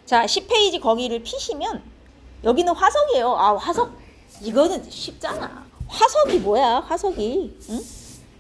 자, 10페이지 거기를 피시면 여기는 화석이에요. 아, 화석. 이거는 쉽잖아. 화석이 뭐야, 화석이. 응?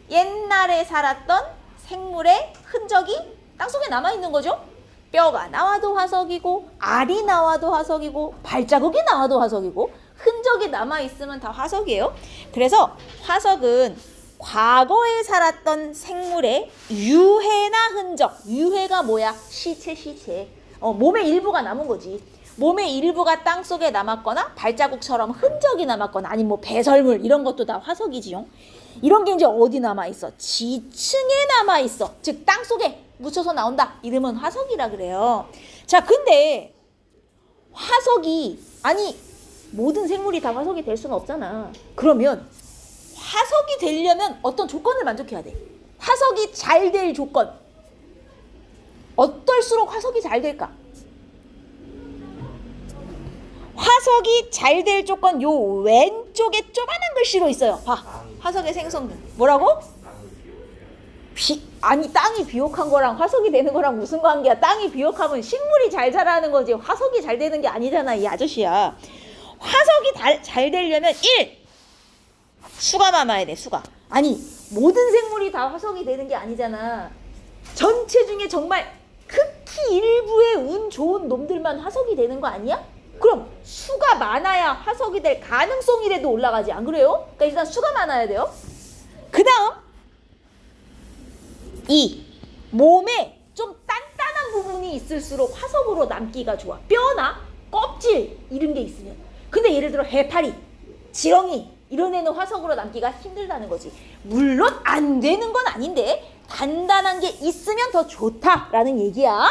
옛날에 살았던 생물의 흔적이 땅속에 남아있는 거죠. 뼈가 나와도 화석이고, 알이 나와도 화석이고, 발자국이 나와도 화석이고, 흔적이 남아있으면 다 화석이에요. 그래서 화석은 과거에 살았던 생물의 유해나 흔적. 유해가 뭐야? 시체. 몸의 일부가 남은 거지. 몸의 일부가 땅속에 남았거나 발자국처럼 흔적이 남았거나 아니면 뭐 배설물 이런 것도 다 화석이지요. 이런 게 이제 어디 남아있어? 지층에 남아있어. 즉 땅속에 묻혀서 나온다. 이름은 화석이라 그래요. 자, 근데 화석이 아니 모든 생물이 다 화석이 될 수는 없잖아. 그러면 화석이 되려면 어떤 조건을 만족해야 돼. 화석이 잘 될 조건. 어떨수록 화석이 잘 될까? 화석이 잘 될 조건 요 왼쪽에 조그만한 글씨로 있어요. 봐. 화석의 생성분. 뭐라고? 아니 땅이 비옥한 거랑 화석이 되는 거랑 무슨 관계야? 땅이 비옥하면 식물이 잘 자라는 거지 화석이 잘 되는 게 아니잖아 이 아저씨야. 화석이 잘 되려면 1. 수가 많아야 돼. 수가. 아니 모든 생물이 다 화석이 되는 게 아니잖아. 전체 중에 정말 극히 일부의 운 좋은 놈들만 화석이 되는 거 아니야? 그럼 수가 많아야 화석이 될 가능성이라도 올라가지 안 그래요? 그러니까 일단 수가 많아야 돼요. 그 다음 2. 몸에 좀 단단한 부분이 있을수록 화석으로 남기가 좋아. 뼈나 껍질 이런 게 있으면. 근데 예를 들어 해파리, 지렁이 이런 애는 화석으로 남기가 힘들다는 거지. 물론 안 되는 건 아닌데 단단한 게 있으면 더 좋다라는 얘기야.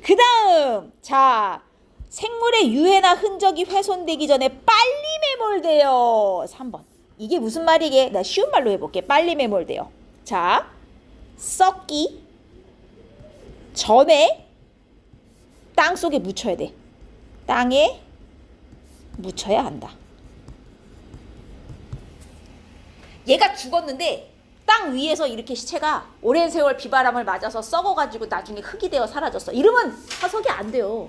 그 다음 자 생물의 유해나 흔적이 훼손되기 전에 빨리 매몰돼요. 3번. 이게 무슨 말이게? 나 쉬운 말로 해볼게. 빨리 매몰돼요. 자 썩기 전에 땅속에 묻혀야 돼. 땅에 묻혀야 한다. 얘가 죽었는데 땅 위에서 이렇게 시체가 오랜 세월 비바람을 맞아서 썩어가지고 나중에 흙이 되어 사라졌어. 이러면 화석이 안 돼요.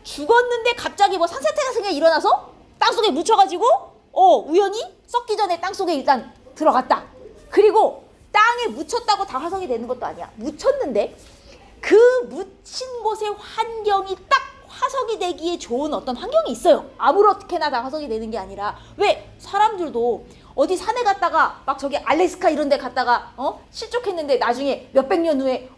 죽었는데 갑자기 뭐 산사태가 그냥 일어나서 땅속에 묻혀가지고 우연히 썩기 전에 땅속에 일단 들어갔다. 그리고 땅에 묻혔다고 다 화석이 되는 것도 아니야. 묻혔는데 그 묻힌 곳의 환경이 딱 화석이 되기에 좋은 어떤 환경이 있어요. 아무렇게나 다 화석이 되는 게 아니라. 왜? 사람들도 어디 산에 갔다가 막 저기 알래스카 이런 데 갔다가 실족했는데 나중에 몇백 년 후에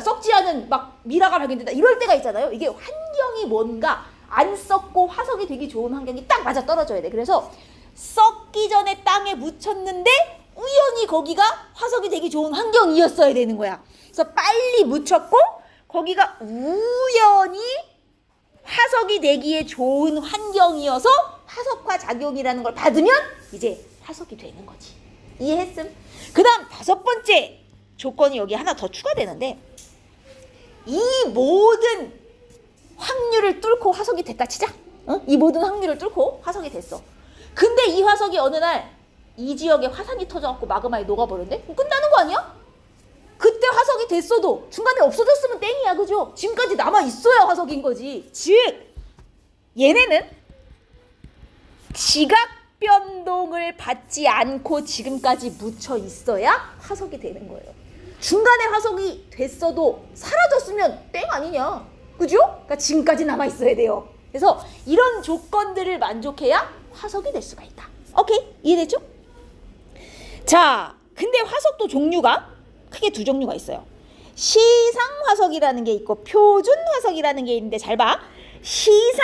썩지 않은 막 미라가 발견된다. 이럴 때가 있잖아요. 이게 환경이 뭔가 안 썩고 화석이 되기 좋은 환경이 딱 맞아 떨어져야 돼. 그래서 썩기 전에 땅에 묻혔는데 우연히 거기가 화석이 되기 좋은 환경이었어야 되는 거야. 그래서 빨리 묻혔고 거기가 우연히 화석이 되기에 좋은 환경이어서 화석화 작용이라는 걸 받으면 이제 화석이 되는 거지. 이해했음? 그 다음 5번째 조건이 여기 하나 더 추가되는데 이 모든 확률을 뚫고 화석이 됐다 치자. 이 모든 확률을 뚫고 화석이 됐어. 근데 이 화석이 어느 날 이 지역에 화산이 터져갖고 마그마에 녹아버렸는데 끝나는 거 아니야? 그때 화석이 됐어도 중간에 없어졌으면 땡이야. 그죠? 지금까지 남아있어야 화석인 거지. 즉 얘네는 지각 변동을 받지 않고 지금까지 묻혀 있어야 화석이 되는 거예요. 중간에 화석이 됐어도 사라졌으면 땡 아니냐. 그죠? 그러니까 지금까지 남아있어야 돼요. 그래서 이런 조건들을 만족해야 화석이 될 수가 있다. 오케이? 이해됐죠? 자, 근데 화석도 종류가 크게 2 종류가 있어요. 시상 화석이라는 게 있고 표준 화석이라는 게 있는데 잘 봐. 시상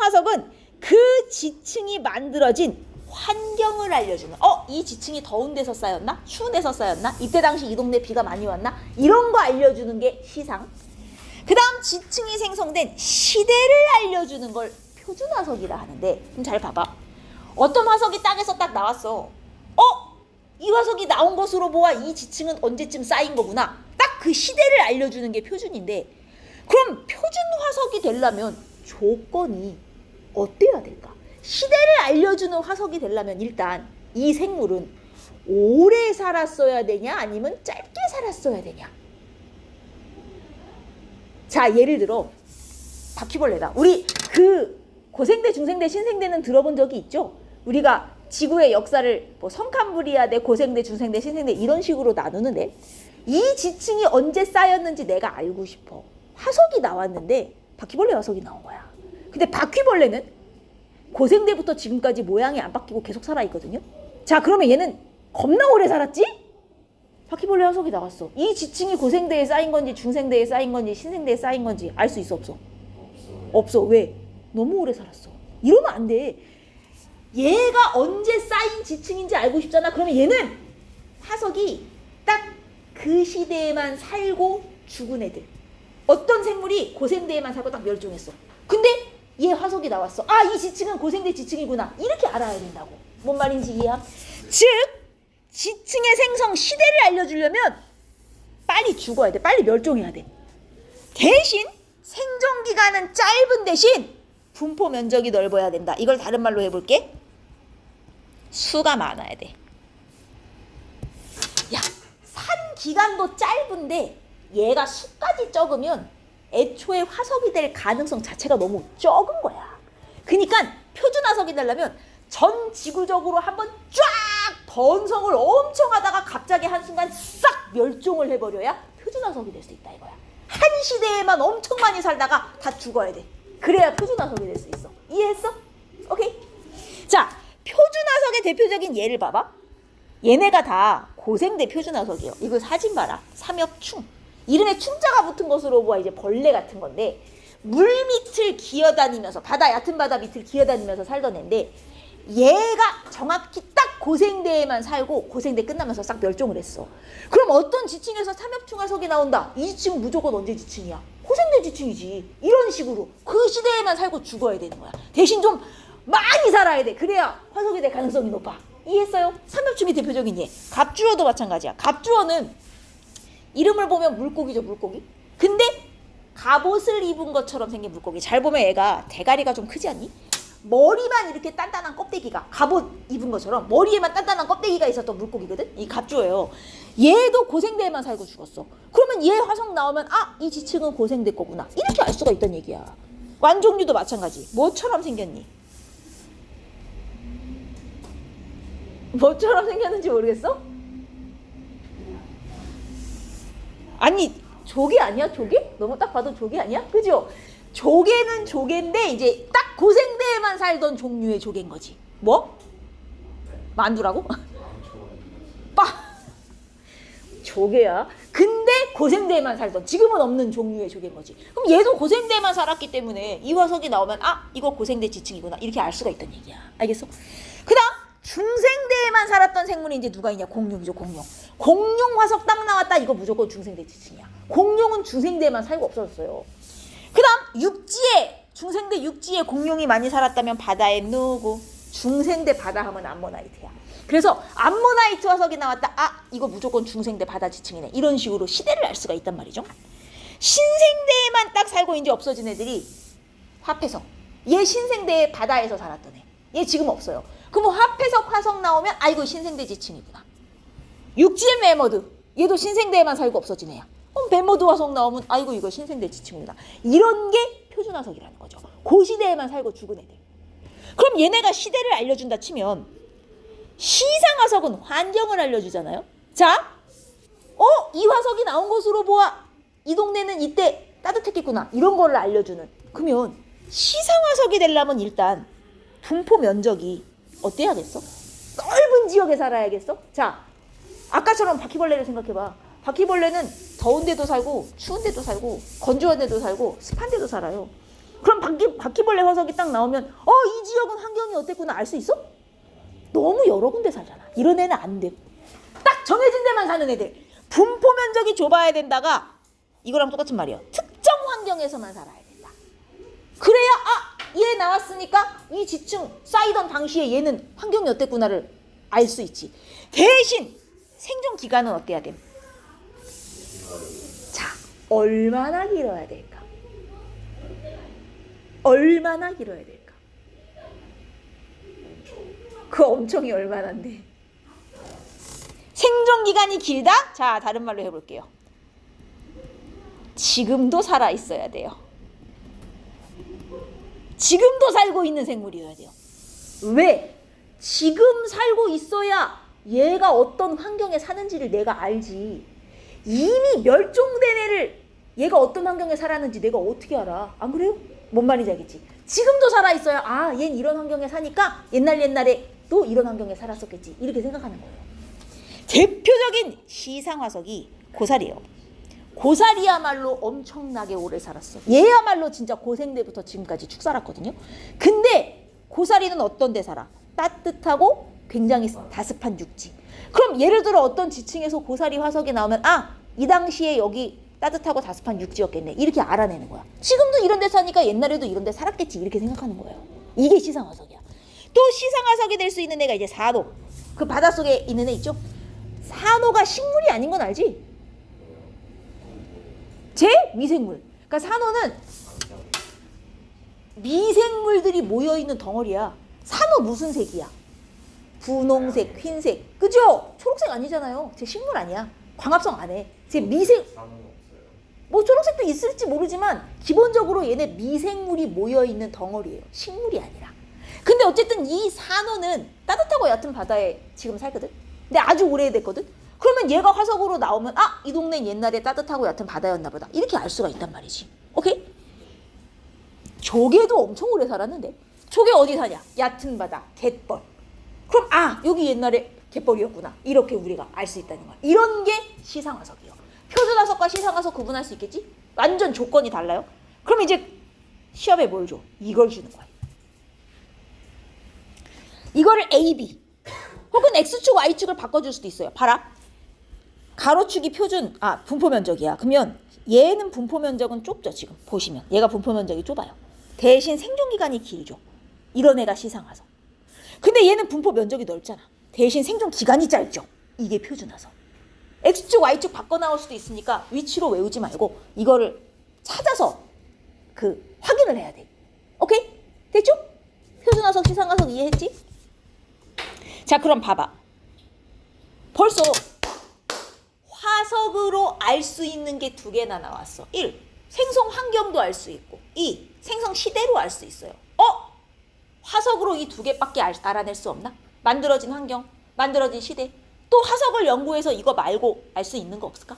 화석은 그 지층이 만들어진 환경을 알려주는. 이 지층이 더운 데서 쌓였나? 추운 데서 쌓였나? 이때 당시 이 동네 비가 많이 왔나? 이런 거 알려주는 게 시상. 그 다음 지층이 생성된 시대를 알려주는 걸 표준 화석이라 하는데 그럼 잘 봐봐. 어떤 화석이 땅에서 딱 나왔어. 이 화석이 나온 것으로 보아 이 지층은 언제쯤 쌓인 거구나. 딱 그 시대를 알려주는 게 표준인데 그럼 표준 화석이 되려면 조건이 어때야 될까? 시대를 알려주는 화석이 되려면 일단 이 생물은 오래 살았어야 되냐 아니면 짧게 살았어야 되냐? 자, 예를 들어 바퀴벌레다. 우리 그 고생대, 중생대, 신생대는 들어본 적이 있죠? 우리가 지구의 역사를 뭐 성캄브리아대, 고생대, 중생대, 신생대 이런 식으로 나누는데 이 지층이 언제 쌓였는지 내가 알고 싶어. 화석이 나왔는데 바퀴벌레 화석이 나온 거야. 근데 바퀴벌레는 고생대부터 지금까지 모양이 안 바뀌고 계속 살아있거든요. 자, 그러면 얘는 겁나 오래 살았지? 바퀴벌레 화석이 나왔어. 이 지층이 고생대에 쌓인 건지 중생대에 쌓인 건지 신생대에 쌓인 건지 알 수 있어, 없어? 없어. 왜? 너무 오래 살았어. 이러면 안 돼. 얘가 언제 쌓인 지층인지 알고 싶잖아. 그러면 얘는 화석이 딱 그 시대에만 살고 죽은 애들. 어떤 생물이 고생대에만 살고 딱 멸종했어. 근데 얘 화석이 나왔어. 아, 이 지층은 고생대 지층이구나. 이렇게 알아야 된다고. 뭔 말인지 이해함? 즉 지층의 생성 시대를 알려주려면 빨리 죽어야 돼. 빨리 멸종해야 돼. 대신 생존기간은 짧은 대신 분포 면적이 넓어야 된다. 이걸 다른 말로 해볼게. 수가 많아야 돼. 야, 산 기간도 짧은데 얘가 수까지 적으면 애초에 화석이 될 가능성 자체가 너무 적은 거야. 그러니까 표준화석이 되려면 전 지구적으로 한번 쫙 번성을 엄청 하다가 갑자기 한순간 싹 멸종을 해버려야 표준화석이 될 수 있다 이거야. 한 시대에만 엄청 많이 살다가 다 죽어야 돼. 그래야 표준화석이 될 수 있어. 이해했어? 오케이. 자, 표준화석의 대표적인 예를 봐봐. 얘네가 다 고생대 표준화석이에요. 이거 사진 봐라. 삼엽충. 이름에 충자가 붙은 것으로 보아 이제 벌레 같은 건데 물 밑을 기어다니면서 바다, 얕은 바다 밑을 기어다니면서 살던 애인데 얘가 정확히 딱 고생대에만 살고 고생대 끝나면서 싹 멸종을 했어. 그럼 어떤 지층에서 삼엽충 화석이 나온다. 이 지층은 무조건 언제 지층이야? 고생대 지층이지. 이런 식으로 그 시대에만 살고 죽어야 되는 거야. 대신 좀 많이 살아야 돼. 그래야 화석이 될 가능성이 높아. 이해했어요? 삼엽충이 대표적인 예. 갑주어도 마찬가지야. 갑주어는 이름을 보면 물고기죠, 물고기. 근데 갑옷을 입은 것처럼 생긴 물고기. 잘 보면 얘가 대가리가 좀 크지 않니? 머리만 이렇게 단단한 껍데기가, 갑옷 입은 것처럼 머리에만 단단한 껍데기가 있었던 물고기거든? 이 갑주어예요. 얘도 고생대에만 살고 죽었어. 그러면 얘 화석 나오면 아, 이 지층은 고생대 거구나. 이렇게 알 수가 있다는 얘기야. 완종류도 마찬가지. 뭐처럼 생겼니? 뭐처럼 생겼는지 모르겠어? 아니, 조개 아니야? 조개? 너무 딱 봐도 조개 아니야? 그죠? 조개는 조개인데 이제 딱 고생대에만 살던 종류의 조개인 거지. 뭐? 만두라고? 빠! 조개야. 근데 고생대에만 살던, 지금은 없는 종류의 조개인 거지. 그럼 얘도 고생대에만 살았기 때문에 이 화석이 나오면 아, 이거 고생대 지층이구나. 이렇게 알 수가 있다는 얘기야. 알겠어? 그 다음 중생대에만 살았던 생물이 이제 누가 있냐? 공룡이죠, 공룡. 공룡 화석 딱 나왔다. 이거 무조건 중생대 지층이야. 공룡은 중생대에만 살고 없어졌어요. 그 다음 육지에, 중생대 육지에 공룡이 많이 살았다면 바다에 누구? 중생대 바다 하면 암모나이트야. 그래서 암모나이트 화석이 나왔다. 아, 이거 무조건 중생대 바다 지층이네. 이런 식으로 시대를 알 수가 있단 말이죠. 신생대에만 딱 살고 이제 없어진 애들이 화폐석. 얘 신생대에 바다에서 살았던 애. 얘 지금 없어요. 그럼 화폐석 화석 나오면 아이고 신생대 지층이구나. 육지의 매머드. 얘도 신생대에만 살고 없어진 애야. 그럼 매머드 화석 나오면 아이고 이거 신생대 지층이구나. 이런 게 표준화석이라는 거죠. 그 시대에만 살고 죽은 애들. 그럼 얘네가 시대를 알려준다 치면 시상화석은 환경을 알려주잖아요. 자, 이 화석이 나온 것으로 보아 이 동네는 이때 따뜻했겠구나. 이런 거를 알려주는. 그러면 시상화석이 되려면 일단 분포 면적이 어때야겠어? 넓은 지역에 살아야겠어? 자, 아까처럼 바퀴벌레를 생각해봐. 바퀴벌레는 더운 데도 살고 추운 데도 살고 건조한 데도 살고 습한 데도 살아요. 그럼 바퀴벌레 화석이 딱 나오면 이 지역은 환경이 어땠구나 알 수 있어? 너무 여러 군데 살잖아. 이런 애는 안 돼. 딱 정해진 데만 사는 애들. 분포 면적이 좁아야 된다가 이거랑 똑같은 말이에요. 특정 환경에서만 살아야 된다. 그래야 얘 나왔으니까 이 지층 쌓이던 당시에 얘는 환경이 어땠구나를 알 수 있지. 대신 생존 기간은 어때야 돼? 자, 얼마나 길어야 될까? 얼마나 길어야 될까? 그 엄청이 얼마나인데? 생존 기간이 길다? 자, 다른 말로 해볼게요. 지금도 살아 있어야 돼요. 지금도 살고 있는 생물이어야 돼요. 왜? 지금 살고 있어야 얘가 어떤 환경에 사는지를 내가 알지. 이미 멸종된 애를 얘가 어떤 환경에 살았는지 내가 어떻게 알아? 안 그래요? 뭔 말인지 알겠지? 지금도 살아있어야 아, 얘는 이런 환경에 사니까 옛날에 또 이런 환경에 살았었겠지. 이렇게 생각하는 거예요. 대표적인 시상화석이 고사리예요. 고사리야말로 엄청나게 오래 살았어. 얘야말로 진짜 고생 때부터 지금까지 쭉 살았거든요. 근데 고사리는 어떤 데 살아? 따뜻하고 굉장히 다습한 육지. 그럼 예를 들어 어떤 지층에서 고사리 화석이 나오면 아, 이 당시에 여기 따뜻하고 다습한 육지였겠네. 이렇게 알아내는 거야. 지금도 이런 데 사니까 옛날에도 이런 데 살았겠지. 이렇게 생각하는 거예요. 이게 시상화석이야. 또 시상화석이 될 수 있는 애가 이제 산호. 그 바닷속에 있는 애 있죠? 산호가 식물이 아닌 건 알지? 제 미생물. 그러니까 산호는 미생물들이 모여있는 덩어리야. 산호 무슨 색이야? 분홍색, 흰색. 그죠? 초록색 아니잖아요. 제 식물 아니야. 광합성 안 해. 제 미생... 뭐 초록색도 있을지 모르지만 기본적으로 얘네 미생물이 모여있는 덩어리예요. 식물이 아니라. 근데 어쨌든 이 산호는 따뜻하고 얕은 바다에 지금 살거든. 근데 아주 오래됐거든. 그러면 얘가 화석으로 나오면 아, 이 동네는 옛날에 따뜻하고 얕은 바다였나 보다. 이렇게 알 수가 있단 말이지. 오케이? 조개도 엄청 오래 살았는데. 조개 어디 사냐? 얕은 바다, 갯벌. 그럼 아, 여기 옛날에 갯벌이었구나. 이렇게 우리가 알 수 있다는 거야. 이런 게 시상화석이에요. 표준화석과 시상화석 구분할 수 있겠지? 완전 조건이 달라요. 그럼 이제 시험에 뭘 줘? 이걸 주는 거야. 이거를 A, B 혹은 X축, Y축을 바꿔줄 수도 있어요. 봐라. 가로축이 분포 면적이야. 그러면 얘는 분포 면적은 좁죠. 지금 보시면 얘가 분포 면적이 좁아요. 대신 생존기간이 길죠. 이런 애가 시상화석. 근데 얘는 분포 면적이 넓잖아. 대신 생존기간이 짧죠. 이게 표준화석. X축, Y축 바꿔 나올 수도 있으니까 위치로 외우지 말고 이거를 찾아서 확인을 해야 돼. 오케이? 됐죠? 표준화석, 시상화석 이해했지? 자, 그럼 봐봐. 벌써 화석으로 알 수 있는 게 두 개나 나왔어. 1. 생성 환경도 알 수 있고 2. 생성 시대로 알 수 있어요. 화석으로 이 두 개밖에 알아낼 수 없나? 만들어진 환경, 만들어진 시대. 또 화석을 연구해서 이거 말고 알 수 있는 거 없을까?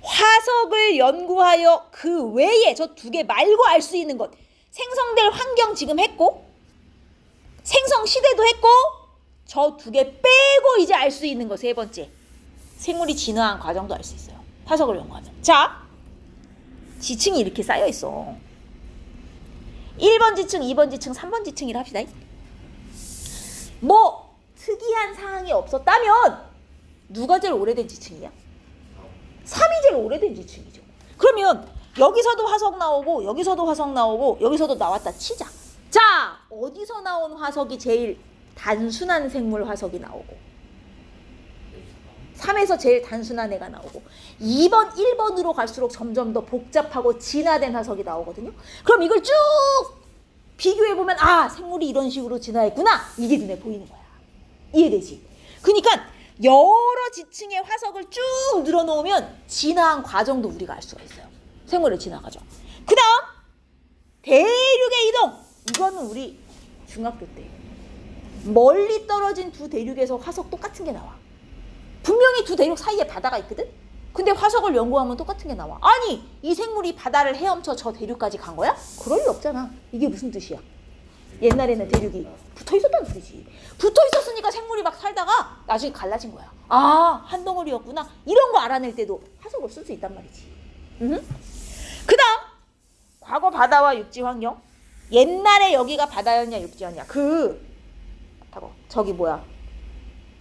화석을 연구하여 그 외에 저 두 개 말고 알 수 있는 것. 생성될 환경 지금 했고 생성 시대도 했고 저 두 개 빼고 이제 알 수 있는 거 세 번째. 생물이 진화한 과정도 알 수 있어요. 화석을 연구하면. 자, 지층이 이렇게 쌓여 있어. 1번 지층, 2번 지층, 3번 지층이라 합시다. 뭐 특이한 사항이 없었다면 누가 제일 오래된 지층이야? 3이 제일 오래된 지층이죠. 그러면 여기서도 화석 나오고 여기서도 화석 나오고 여기서도 나왔다 치자. 자, 어디서 나온 화석이 제일 단순한 생물 화석이 나오고 3에서 제일 단순한 애가 나오고 2번, 1번으로 갈수록 점점 더 복잡하고 진화된 화석이 나오거든요. 그럼 이걸 쭉 비교해보면 아, 생물이 이런 식으로 진화했구나. 이게 눈에 보이는 거야. 이해되지? 그러니까 여러 지층의 화석을 쭉 늘어놓으면 진화한 과정도 우리가 알 수가 있어요. 생물의 진화 과정. 그 다음 대륙의 이동. 이거는 우리 중학교 때 멀리 떨어진 두 대륙에서 화석 똑같은 게 나와. 분명히 두 대륙 사이에 바다가 있거든? 근데 화석을 연구하면 똑같은 게 나와. 아니, 이 생물이 바다를 헤엄쳐 저 대륙까지 간 거야? 그럴 리 없잖아. 이게 무슨 뜻이야? 옛날에는 대륙이 붙어 있었다는 소리지. 붙어 있었으니까 생물이 막 살다가 나중에 갈라진 거야. 아, 한 덩어리였구나. 이런 거 알아낼 때도 화석을 쓸 수 있단 말이지. 그 다음 과거 바다와 육지 환경. 옛날에 여기가 바다였냐 육지였냐. 저기 뭐야,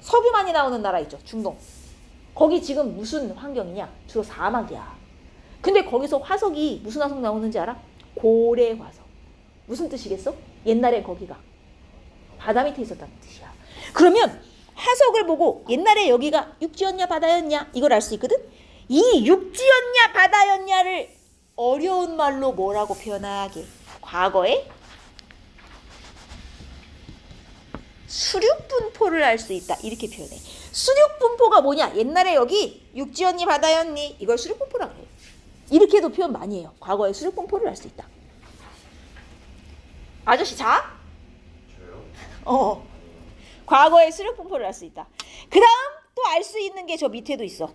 석유 많이 나오는 나라 있죠. 중동. 거기 지금 무슨 환경이냐? 주로 사막이야. 근데 거기서 화석이 무슨 화석 나오는지 알아? 고래 화석. 무슨 뜻이겠어? 옛날에 거기가 바다 밑에 있었다는 뜻이야. 그러면 화석을 보고 옛날에 여기가 육지였냐 바다였냐 이걸 알 수 있거든? 이 육지였냐 바다였냐를 어려운 말로 뭐라고 표현하게? 과거에 수륙분포를 알 수 있다. 이렇게 표현해. 수륙분포가 뭐냐? 옛날에 여기 육지였니 바다였니? 이걸 수륙분포라 그래요. 이렇게도 표현 많이 해요. 과거의 수륙분포를 알 수 있다. 아저씨 자? 저요? 과거의 수륙분포를 알 수 있다. 그 다음 또 알 수 있는 게 저 밑에도 있어.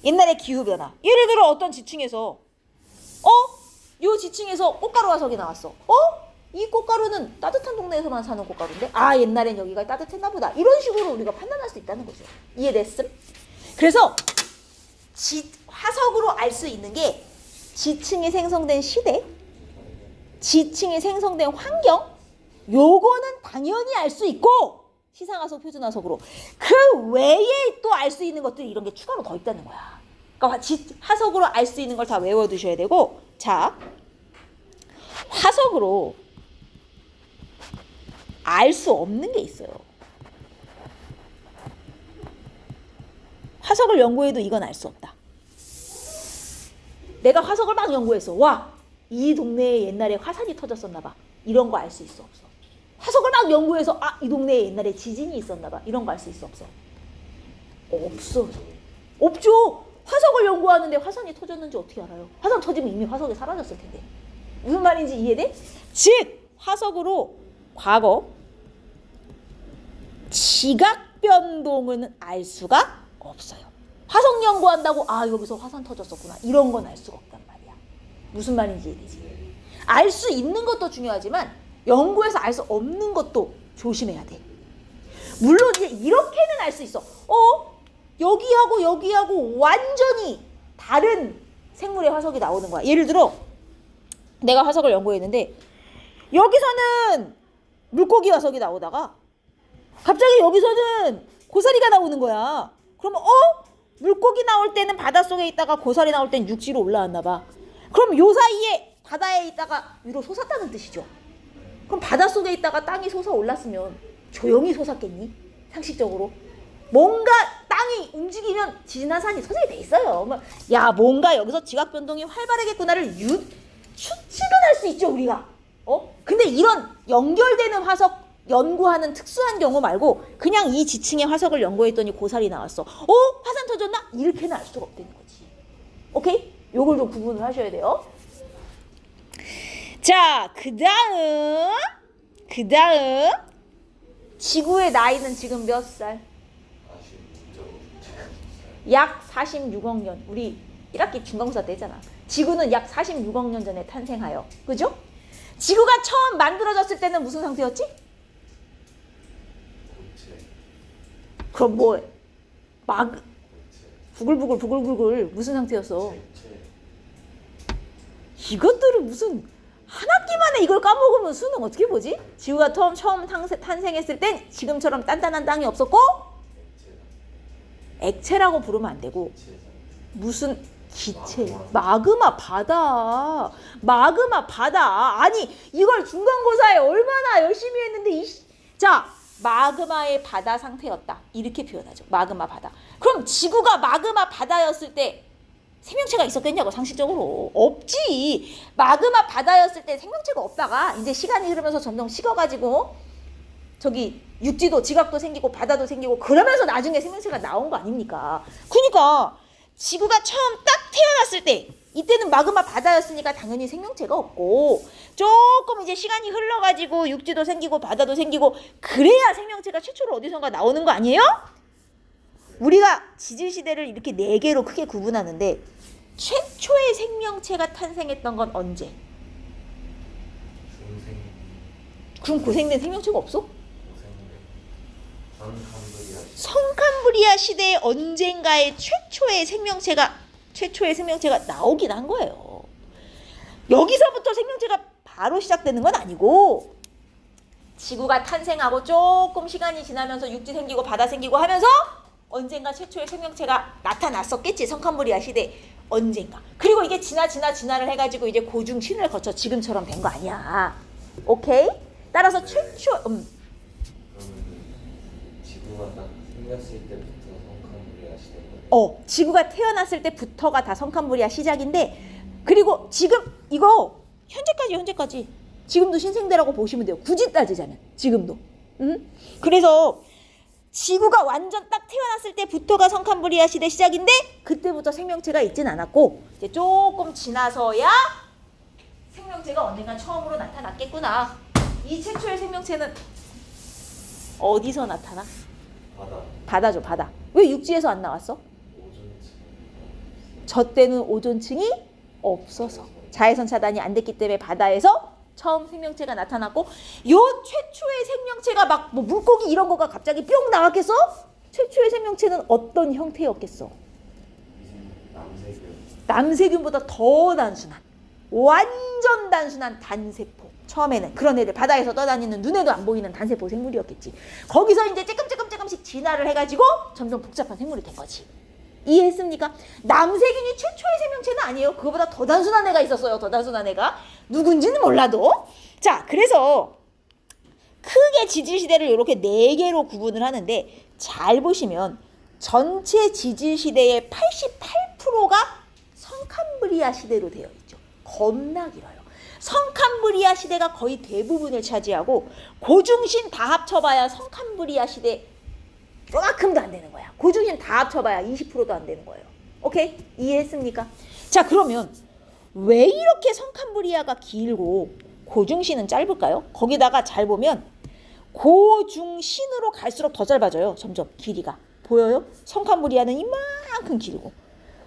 옛날의 기후변화. 예를 들어 어떤 지층에서 요 지층에서 꽃가루 화석이 나왔어. 이 꽃가루는 따뜻한 동네에서만 사는 꽃가루인데 옛날엔 여기가 따뜻했나 보다. 이런 식으로 우리가 판단할 수 있다는 거죠. 이해됐음? 그래서 화석으로 알 수 있는 게 지층이 생성된 시대, 지층이 생성된 환경, 요거는 당연히 알 수 있고 시상화석, 표준화석으로 그 외에 또 알 수 있는 것들이 이런 게 추가로 더 있다는 거야. 그러니까 화석으로 알 수 있는 걸 다 외워두셔야 되고, 자, 화석으로 알 수 없는 게 있어요. 화석을 연구해도 이건 알 수 없다. 내가 화석을 막 연구해서 와, 이 동네에 옛날에 화산이 터졌었나 봐. 이런 거 알 수 있어 없어? 화석을 막 연구해서 이 동네에 옛날에 지진이 있었나 봐. 이런 거 알 수 있어 없어? 없어. 없죠. 화석을 연구하는데 화산이 터졌는지 어떻게 알아요? 화산 터지면 이미 화석이 사라졌을 텐데. 무슨 말인지 이해돼? 즉 화석으로 과거 지각 변동은 알 수가 없어요. 화석 연구한다고 여기서 화산 터졌었구나 이런 건 알 수가 없단 말이야. 무슨 말인지 이해되지? 알 수 있는 것도 중요하지만 연구해서 알 수 없는 것도 조심해야 돼. 물론 이제 이렇게는 알 수 있어. 여기하고 여기하고 완전히 다른 생물의 화석이 나오는 거야. 예를 들어 내가 화석을 연구했는데 여기서는 물고기 화석이 나오다가 갑자기 여기서는 고사리가 나오는 거야. 그러면 물고기 나올 때는 바닷속에 있다가 고사리 나올 때는 육지로 올라왔나 봐. 그럼 요 사이에 바다에 있다가 위로 솟았다는 뜻이죠. 그럼 바닷속에 있다가 땅이 솟아올랐으면 조용히 솟았겠니? 상식적으로. 뭔가 땅이 움직이면 지진한 산이 터지게 돼 있어요. 뭔가 여기서 지각 변동이 활발하겠구나를 추측은 할 수 있죠, 우리가. 근데 이런 연결되는 화석 연구하는 특수한 경우 말고 그냥 이 지층의 화석을 연구했더니 고사리 나왔어. 화산 터졌나? 이렇게는 알 수가 없다는 거지. 오케이? 요걸 좀 구분을 하셔야 돼요. 자, 그 다음 지구의 나이는 지금 몇 살? 약 46억 년. 우리 1학기 중간고사 때 했잖아. 지구는 약 46억 년 전에 탄생하여. 그죠? 지구가 처음 만들어졌을 때는 무슨 상태였지? 그럼 부글부글 무슨 상태였어? 이것들은 무슨 한 학기 만에 이걸 까먹으면 수능 어떻게 보지? 지구가 처음 탄생했을 땐 지금처럼 단단한 땅이 없었고 액체라고 부르면 안 되고 무슨 기체야? 마그마 바다. 아니 이걸 중간고사에 얼마나 열심히 했는데 자, 마그마의 바다 상태였다. 이렇게 표현하죠. 마그마 바다. 그럼 지구가 마그마 바다였을 때 생명체가 있었겠냐고, 상식적으로. 없지. 마그마 바다였을 때 생명체가 없다가 이제 시간이 흐르면서 점점 식어가지고 저기 육지도 지각도 생기고 바다도 생기고 그러면서 나중에 생명체가 나온 거 아닙니까? 그러니까 지구가 처음 딱 태어났을 때 이때는 마그마 바다였으니까 당연히 생명체가 없고 조금 이제 시간이 흘러가지고 육지도 생기고 바다도 생기고 그래야 생명체가 최초로 어디선가 나오는 거 아니에요? 우리가 지질시대를 이렇게 4개로 크게 구분하는데 최초의 생명체가 탄생했던 건 언제? 그럼 고생된 생명체가 없어? 성캄브리아 시대의 언젠가에 최초의 생명체가 나오긴 한 거예요. 여기서부터 생명체가 바로 시작되는 건 아니고 지구가 탄생하고 조금 시간이 지나면서 육지 생기고 바다 생기고 하면서 언젠가 최초의 생명체가 나타났었겠지. 성캄브리아 시대 언젠가. 그리고 이게 진화를 해가지고 이제 고중 신을 거쳐 지금처럼 된 거 아니야. 오케이? 따라서 최초 지구가 딱 생겼을 때부터 성캄브리아 시대인 거예요? 지구가 태어났을 때부터가 다 성캄브리아 시작인데 그리고 지금 이거 현재까지 지금도 신생대라고 보시면 돼요. 굳이 따지자면 지금도. 응? 그래서 지구가 완전 딱 태어났을 때부터가 성캄브리아 시대 시작인데 그때부터 생명체가 있진 않았고 이제 조금 지나서야 생명체가 언젠간 처음으로 나타났겠구나. 이 최초의 생명체는 어디서 나타나? 바다. 바다죠, 바다. 왜 육지에서 안 나왔어? 오존층. 저 때는 오존층이 없어서 자외선 차단이 안 됐기 때문에 바다에서 처음 생명체가 나타났고 요 최초의 생명체가 막 뭐 물고기 이런 거가 갑자기 뿅 나왔겠어? 최초의 생명체는 어떤 형태였겠어? 남세균. 남세균보다 더 단순한 완전 단순한 단세포. 처음에는 그런 애들 바다에서 떠다니는 눈에도 안 보이는 단세포 생물이었겠지. 거기서 이제 조금씩 진화를 해가지고 점점 복잡한 생물이 된 거지. 이해했습니까? 남세균이 최초의 생명체는 아니에요. 그거보다 더 단순한 애가 있었어요. 더 단순한 애가. 누군지는 몰라도. 자, 그래서 크게 지질시대를 이렇게 4개로 구분을 하는데 잘 보시면 전체 지질시대의 88%가 성캄브리아 시대로 되어 있죠. 겁나 길어요. 성캄브리아 시대가 거의 대부분을 차지하고 고중신 다 합쳐봐야 성캄브리아 시대 조금도 안 되는 거야. 고중신 다 합쳐봐야 20%도 안 되는 거예요. 오케이? 이해했습니까? 자, 그러면 왜 이렇게 성캄브리아가 길고 고중신은 짧을까요? 거기다가 잘 보면 고중신으로 갈수록 더 짧아져요. 점점 길이가. 보여요? 성캄브리아는 이만큼 길고.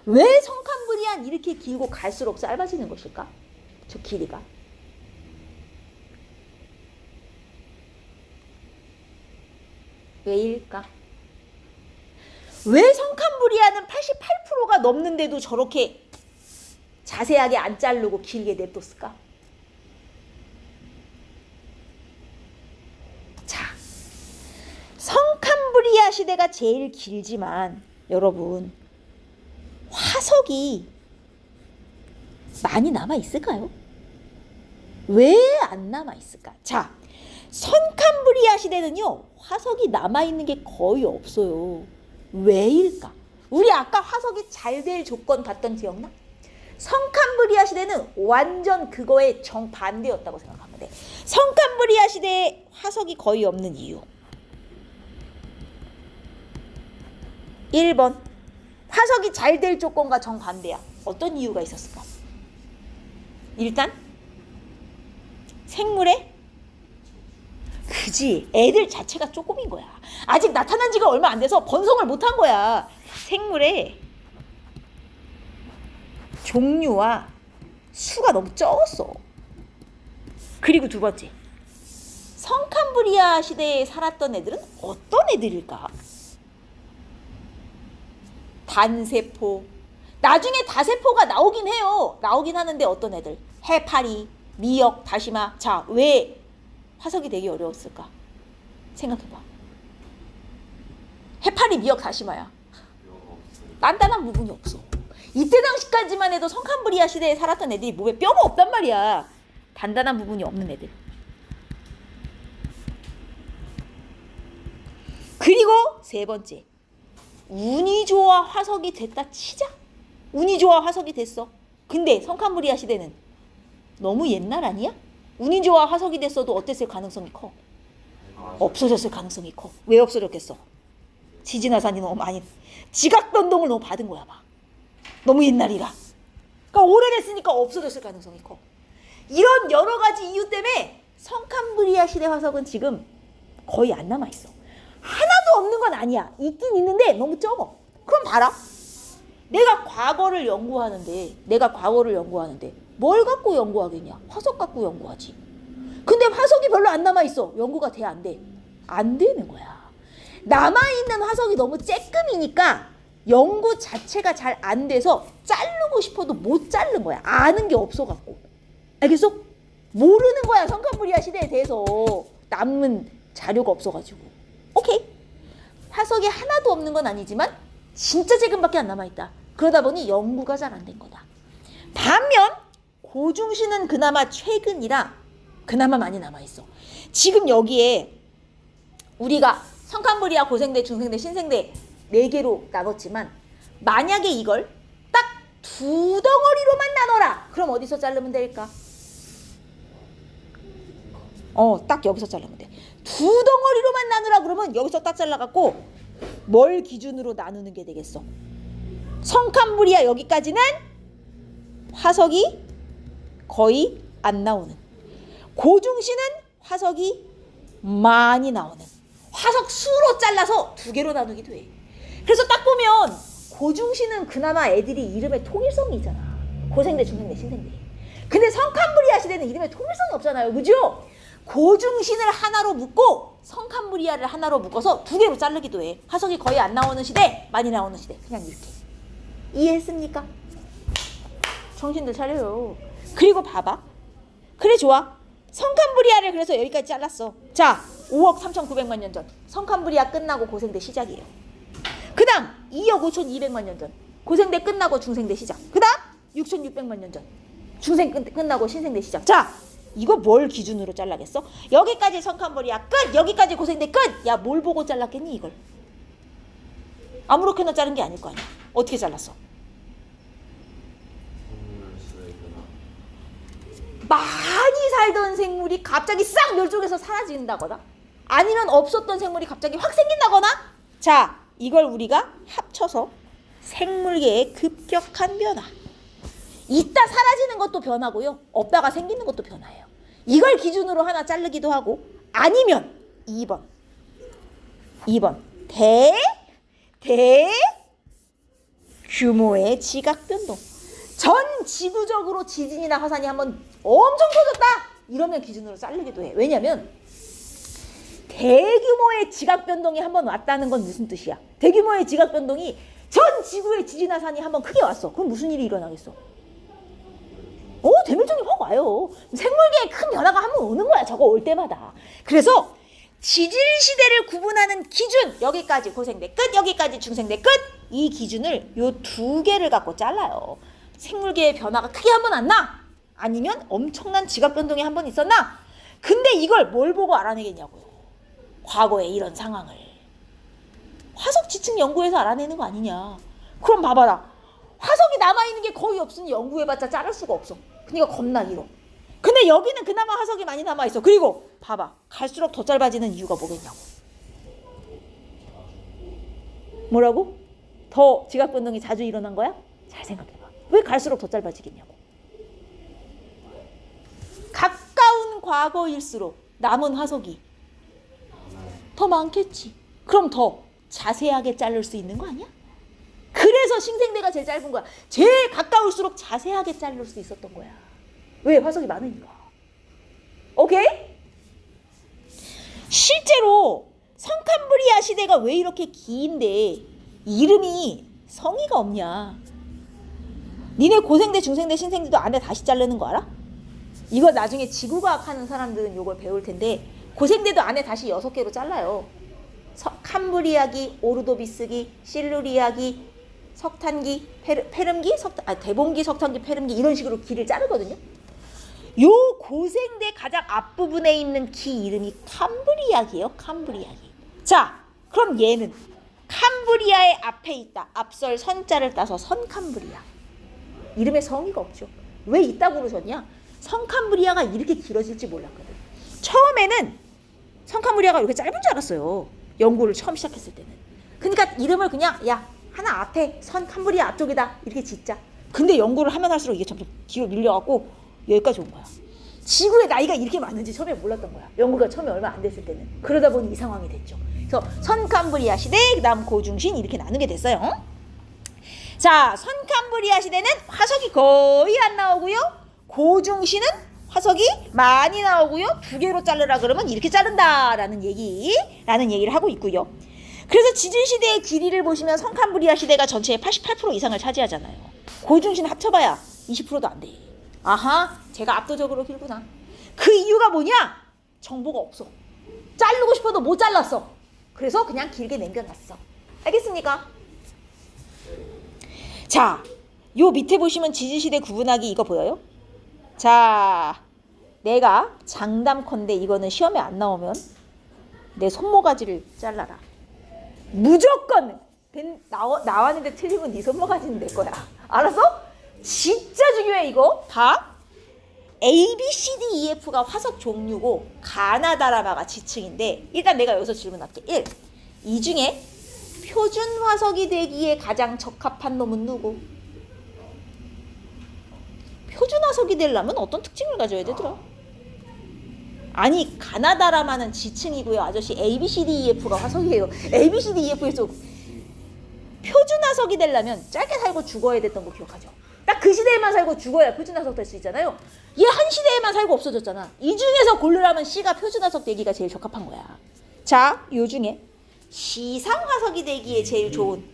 왜 성캄브리아는 이렇게 길고 갈수록 짧아지는 것일까? 저 길이가. 왜일까? 왜 성캄브리아는 88%가 넘는데도 저렇게 자세하게 안 자르고 길게 냅뒀을까? 자, 성캄브리아 시대가 제일 길지만 여러분 화석이 많이 남아있을까요? 왜 안 남아있을까? 자, 성캄브리아 시대는요 화석이 남아있는 게 거의 없어요. 왜일까? 우리 아까 화석이 잘 될 조건 봤던 기억나? 성캄브리아 시대는 완전 그거의 정반대였다고 생각하면 돼. 성캄브리아 시대에 화석이 거의 없는 이유 1번 화석이 잘 될 조건과 정반대야. 어떤 이유가 있었을까? 일단 생물의 그지 애들 자체가 조금인 거야. 아직 나타난 지가 얼마 안 돼서 번성을 못한 거야. 생물의 종류와 수가 너무 적었어. 그리고 두 번째 성캄브리아 시대에 살았던 애들은 어떤 애들일까? 단세포. 나중에 다세포가 나오긴 해요. 나오긴 하는데 어떤 애들? 해파리, 미역, 다시마. 자, 왜 화석이 되기 어려웠을까? 생각해봐. 해파리, 미역, 다시마야. 단단한 부분이 없어. 이때 당시까지만 해도 성캄브리아 시대에 살았던 애들이 몸에 뼈가 없단 말이야. 단단한 부분이 없는 애들. 그리고 세 번째. 운이 좋아 화석이 됐다 치자. 운이 좋아 화석이 됐어. 근데 성캄브리아 시대는 너무 옛날 아니야? 운이 좋아 화석이 됐어도 어땠을 가능성이 커? 없어졌을 가능성이 커. 왜 없어졌겠어? 지진화산이 너무 많이 지각변동을 너무 받은 거야 막. 너무 옛날이라. 그러니까 오래됐으니까 없어졌을 가능성이 커. 이런 여러 가지 이유 때문에 성캄브리아 시대 화석은 지금 거의 안 남아있어. 하나도 없는 건 아니야. 있긴 있는데 너무 적어. 그럼 봐라. 내가 과거를 연구하는데 뭘 갖고 연구하겠냐? 화석 갖고 연구하지. 근데 화석이 별로 안 남아있어. 연구가 돼, 안 돼? 안 되는 거야. 남아있는 화석이 너무 쬐끔이니까 연구 자체가 잘 안 돼서 자르고 싶어도 못 자른 거야. 아는 게 없어갖고. 알겠어? 모르는 거야. 성캄브리아 시대에 대해서 남은 자료가 없어가지고. 오케이. 화석이 하나도 없는 건 아니지만 진짜 조금밖에 안 남아있다. 그러다 보니 연구가 잘 안 된 거다. 반면 고중신은 그나마 최근이라 그나마 많이 남아있어. 지금 여기에 우리가 성캄브리아 고생대, 중생대, 신생대 4개로 나눴지만 만약에 이걸 딱 2 덩어리로만 나눠라. 그럼 어디서 자르면 될까? 딱 여기서 자르면 돼. 두 덩어리로만 나누라 그러면 여기서 딱 잘라갖고 뭘 기준으로 나누는 게 되겠어? 성칸브리아 여기까지는 화석이 거의 안 나오는, 고중신은 화석이 많이 나오는, 화석 수로 잘라서 두 개로 나누기도 해. 그래서 딱 보면 고중신은 그나마 애들이 이름에 통일성이 있잖아. 고생대, 중생대, 신생대. 근데 성칸브리아 시대는 이름에 통일성이 없잖아요. 그죠? 고중신을 하나로 묶고 성칸브리아를 하나로 묶어서 두 개로 자르기도 해. 화석이 거의 안 나오는 시대, 많이 나오는 시대. 그냥 이렇게. 이해했습니까? 정신들 차려요. 그리고 봐봐. 그래 좋아. 성칸브리아를 그래서 여기까지 잘랐어. 자, 5억 3,900만 년 전. 성칸브리아 끝나고 고생대 시작이에요. 그 다음 2억 5,200만 년 전. 고생대 끝나고 중생대 시작. 그 다음 6,600만 년 전. 중생 끝나고 신생대 시작. 자, 이거 뭘 기준으로 잘라겠어? 여기까지 성칸브리아 끝! 여기까지 고생대 끝! 야, 뭘 보고 잘랐겠니 이걸? 아무렇게나 자른 게 아닐 거 아니야. 어떻게 잘랐어? 많이 살던 생물이 갑자기 싹 멸종해서 사라진다거나 아니면 없었던 생물이 갑자기 확 생긴다거나, 자, 이걸 우리가 합쳐서 생물계의 급격한 변화. 있다 사라지는 것도 변화고요. 없다가 생기는 것도 변화예요. 이걸 기준으로 하나 자르기도 하고, 아니면 2번 대규모의 지각변동. 전 지구적으로 지진이나 화산이 한번 엄청 터졌다! 이러면 기준으로 자르기도 해. 왜냐면 대규모의 지각변동이 한번 왔다는 건 무슨 뜻이야? 대규모의 지각변동이 전 지구의 지진 화산이 한번 크게 왔어. 그럼 무슨 일이 일어나겠어? 대멸종이 확 와요. 생물계에 큰 변화가 한번 오는 거야. 저거 올 때마다. 그래서 지질 시대를 구분하는 기준, 여기까지 고생대 끝, 여기까지 중생대 끝, 이 기준을 요 두 개를 갖고 잘라요. 생물계의 변화가 크게 한번 왔나? 아니면 엄청난 지각 변동이 한번 있었나? 근데 이걸 뭘 보고 알아내겠냐고요. 과거에 이런 상황을 화석 지층 연구해서 알아내는 거 아니냐. 그럼 봐봐라. 화석이 남아있는 게 거의 없으니 연구해봤자 자를 수가 없어. 그러니까 겁나 길어. 근데 여기는 그나마 화석이 많이 남아있어. 그리고 봐봐. 갈수록 더 짧아지는 이유가 뭐겠냐고. 뭐라고? 더 지각 변동이 자주 일어난 거야? 잘 생각해봐. 왜 갈수록 더 짧아지겠냐고. 가까운 과거일수록 남은 화석이 더 많겠지. 그럼 더 자세하게 자를 수 있는 거 아니야? 그래서 신생대가 제일 짧은 거야. 제일 가까울수록 자세하게 자를 수 있었던 거야. 왜? 화석이 많으니까. 오케이? 실제로 성칸브리아 시대가 왜 이렇게 긴데 이름이 성의가 없냐. 니네 고생대, 중생대, 신생대도 안에 다시 자르는 거 알아? 이거 나중에 지구과학 하는 사람들은 이걸 배울 텐데 고생대도 안에 다시 6개로 잘라요. 캄브리아기, 오르도비스기, 실루리아기, 석탄기, 페름기, 대봉기, 석탄기, 페름기 이런 식으로 기를 자르거든요. 요 고생대 가장 앞부분에 있는 기 이름이 캄브리아기예요. 캄브리아기. 자, 그럼 얘는 캄브리아의 앞에 있다. 앞설 선자를 따서 선캄브리아. 이름에 성의가 없죠. 왜 있다고 그러셨냐? 성캄브리아가 이렇게 길어질지 몰랐거든. 처음에는 성캄브리아가 이렇게 짧은 줄 알았어요. 연구를 처음 시작했을 때는. 그러니까 이름을 그냥 야 하나 앞에 선캄브리아 앞쪽이다 이렇게 짓자. 근데 연구를 하면 할수록 이게 점점 뒤로 밀려갖고 여기까지 온 거야. 지구의 나이가 이렇게 많은지 처음에 몰랐던 거야. 연구가 처음에 얼마 안 됐을 때는. 그러다 보니 이 상황이 됐죠. 그래서 선캄브리아 시대, 그 다음 고중신 이렇게 나누게 됐어요. 자, 선캄브리아 시대는 화석이 거의 안 나오고요. 고중신은 화석이 많이 나오고요. 두 개로 자르라 그러면 이렇게 자른다라는 얘기를 하고 있고요. 그래서 지질시대의 길이를 보시면 성캄브리아 시대가 전체의 88% 이상을 차지하잖아요. 고중신 합쳐봐야 20%도 안 돼. 아하, 제가 압도적으로 길구나. 그 이유가 뭐냐? 정보가 없어. 자르고 싶어도 못 잘랐어. 그래서 그냥 길게 남겨놨어. 알겠습니까? 자, 요 밑에 보시면 지질시대 구분하기 이거 보여요? 자, 내가 장담컨대 이거는 시험에 안 나오면 내 손모가지를 잘라라. 무조건 나왔는데 틀리면 네 손모가지는 내 거야. 알았어? 진짜 중요해 이거. 봐. A, B, C, D, E, F가 화석 종류고 가나다라마가 지층인데 일단 내가 여기서 질문할게. 1. 이 중에 표준 화석이 되기에 가장 적합한 놈은 누구? 표준 화석이 되려면 어떤 특징을 가져야 되더라? 아니 가나다라마는 지층이고요. 아저씨 A, B, C, D, E, F가 화석이에요. A, B, C, D, E, F에서 표준 화석이 되려면 짧게 살고 죽어야 됐던 거 기억하죠? 딱 그 시대에만 살고 죽어야 표준 화석 될 수 있잖아요. 얘 한 시대에만 살고 없어졌잖아. 이 중에서 고르라면 C가 표준 화석 되기가 제일 적합한 거야. 자, 요 중에 시상 화석이 되기에 제일 좋은,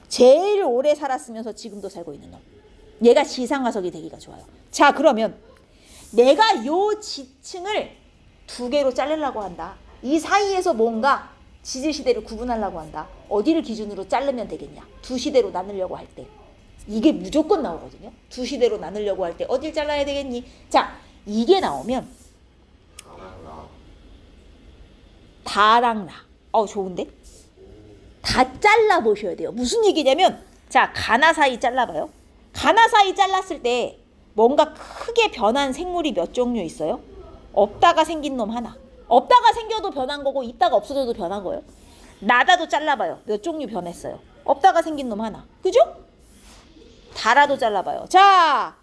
제일 오래 살았으면서 지금도 살고 있는 놈. 얘가 시상 화석이 되기가 좋아요. 자, 그러면 내가 요 지층을 두 개로 자르려고 한다. 이 사이에서 뭔가 지질 시대를 구분하려고 한다. 어디를 기준으로 자르면 되겠냐? 두 시대로 나누려고 할 때. 이게 무조건 나오거든요. 두 시대로 나누려고 할 때 어딜 잘라야 되겠니? 자, 이게 나오면 다랑 라. 좋은데? 다 잘라 보셔야 돼요. 무슨 얘기냐면 자, 가나 사이 잘라봐요. 가나 사이 잘랐을 때 뭔가 크게 변한 생물이 몇 종류 있어요? 없다가 생긴 놈 하나. 없다가 생겨도 변한 거고 있다가 없어져도 변한 거예요. 나다도 잘라봐요. 몇 종류 변했어요? 없다가 생긴 놈 하나. 그죠? 다라도 잘라봐요. 자,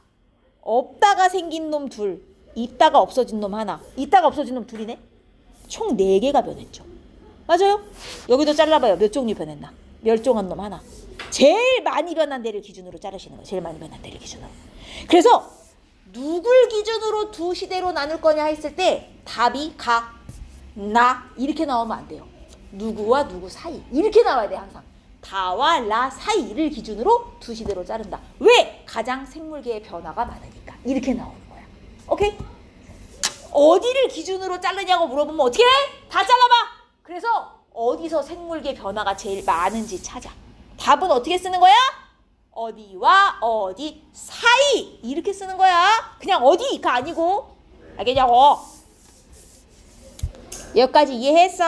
없다가 생긴 놈 둘, 있다가 없어진 놈 하나, 있다가 없어진 놈 둘이네? 총 4개가 변했죠. 맞아요? 여기도 잘라봐요. 몇 종류 변했나? 멸종한 놈 하나. 제일 많이 변한 데를 기준으로 자르시는 거예요. 제일 많이 변한 데를 기준으로. 그래서 누굴 기준으로 두 시대로 나눌 거냐 했을 때 답이 가, 나 이렇게 나오면 안 돼요. 누구와 누구 사이 이렇게 나와야 돼. 항상 다와 라 사이를 기준으로 두 시대로 자른다. 왜? 가장 생물계의 변화가 많으니까 이렇게 나오는 거야. 오케이? 어디를 기준으로 자르냐고 물어보면 어떻게 해? 다 잘라봐. 그래서 어디서 생물계 변화가 제일 많은지 찾아. 답은 어떻게 쓰는 거야? 어디와 어디 사이 이렇게 쓰는 거야. 그냥 어디가 아니고. 알겠냐고? 여기까지 이해했어?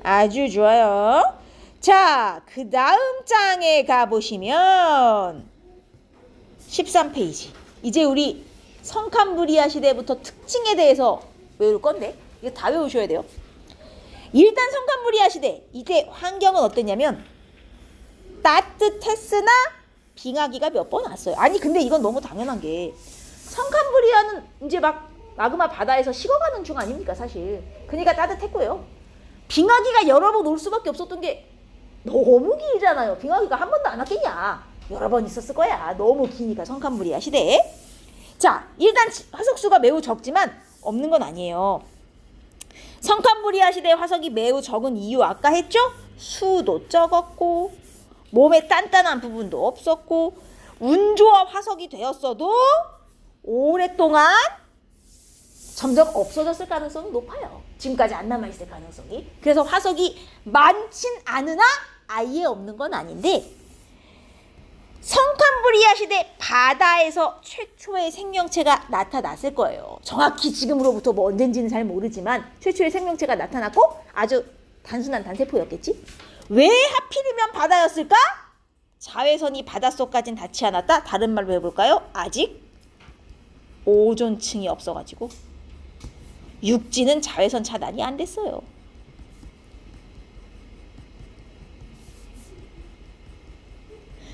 아주 좋아요. 자, 그 다음 장에 가보시면 13페이지. 이제 우리 성캄브리아 시대부터 특징에 대해서 외울 건데 이거 다 외우셔야 돼요. 일단 성캄브리아 시대 이때 환경은 어땠냐면 따뜻했으나 빙하기가 몇 번 왔어요. 아니 근데 이건 너무 당연한 게 성캄브리아는 이제 막 마그마 바다에서 식어가는 중 아닙니까 사실. 그러니까 따뜻했고요. 빙하기가 여러 번 올 수밖에 없었던 게 너무 길잖아요. 빙하기가 한 번도 안 왔겠냐. 여러 번 있었을 거야. 너무 기니까 성캄브리아 시대에. 자, 일단 화석수가 매우 적지만 없는 건 아니에요. 성캄브리아 시대 화석이 매우 적은 이유 아까 했죠? 수도 적었고 몸에 단단한 부분도 없었고 운 좋아 화석이 되었어도 오랫동안 점점 없어졌을 가능성이 높아요. 지금까지 안 남아있을 가능성이. 그래서 화석이 많진 않으나 아예 없는 건 아닌데 성캄브리아 시대 바다에서 최초의 생명체가 나타났을 거예요. 정확히 지금으로부터 뭐 언젠지는 잘 모르지만 최초의 생명체가 나타났고 아주 단순한 단세포였겠지? 왜 하필이면 바다였을까? 자외선이 바닷속까지는 닿지 않았다. 다른 말로 해볼까요? 아직 오존층이 없어가지고 육지는 자외선 차단이 안 됐어요.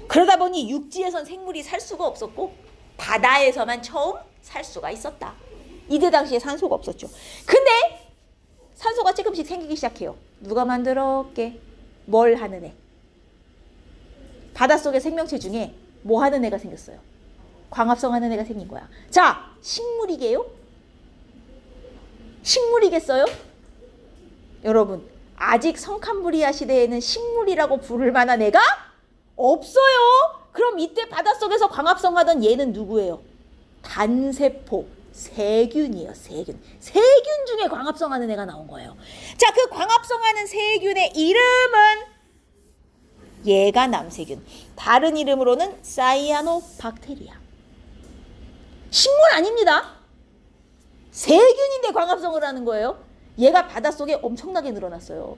그러다 보니 육지에선 생물이 살 수가 없었고 바다에서만 처음 살 수가 있었다. 이때 당시에 산소가 없었죠. 근데 산소가 조금씩 생기기 시작해요. 누가 만들었게? 뭘 하는 애? 바닷속의 생명체 중에 뭐 하는 애가 생겼어요? 광합성 하는 애가 생긴 거야. 자, 식물이게요? 식물이겠어요? 여러분, 아직 성캄브리아 시대에는 식물이라고 부를 만한 애가 없어요. 그럼 이때 바닷속에서 광합성하던 얘는 누구예요? 단세포, 세균이에요. 세균. 세균 중에 광합성하는 애가 나온 거예요. 자, 그 광합성하는 세균의 이름은 얘가 남세균. 다른 이름으로는 사이아노박테리아. 식물 아닙니다. 세균인데 광합성을 하는 거예요. 얘가 바닷속에 엄청나게 늘어났어요.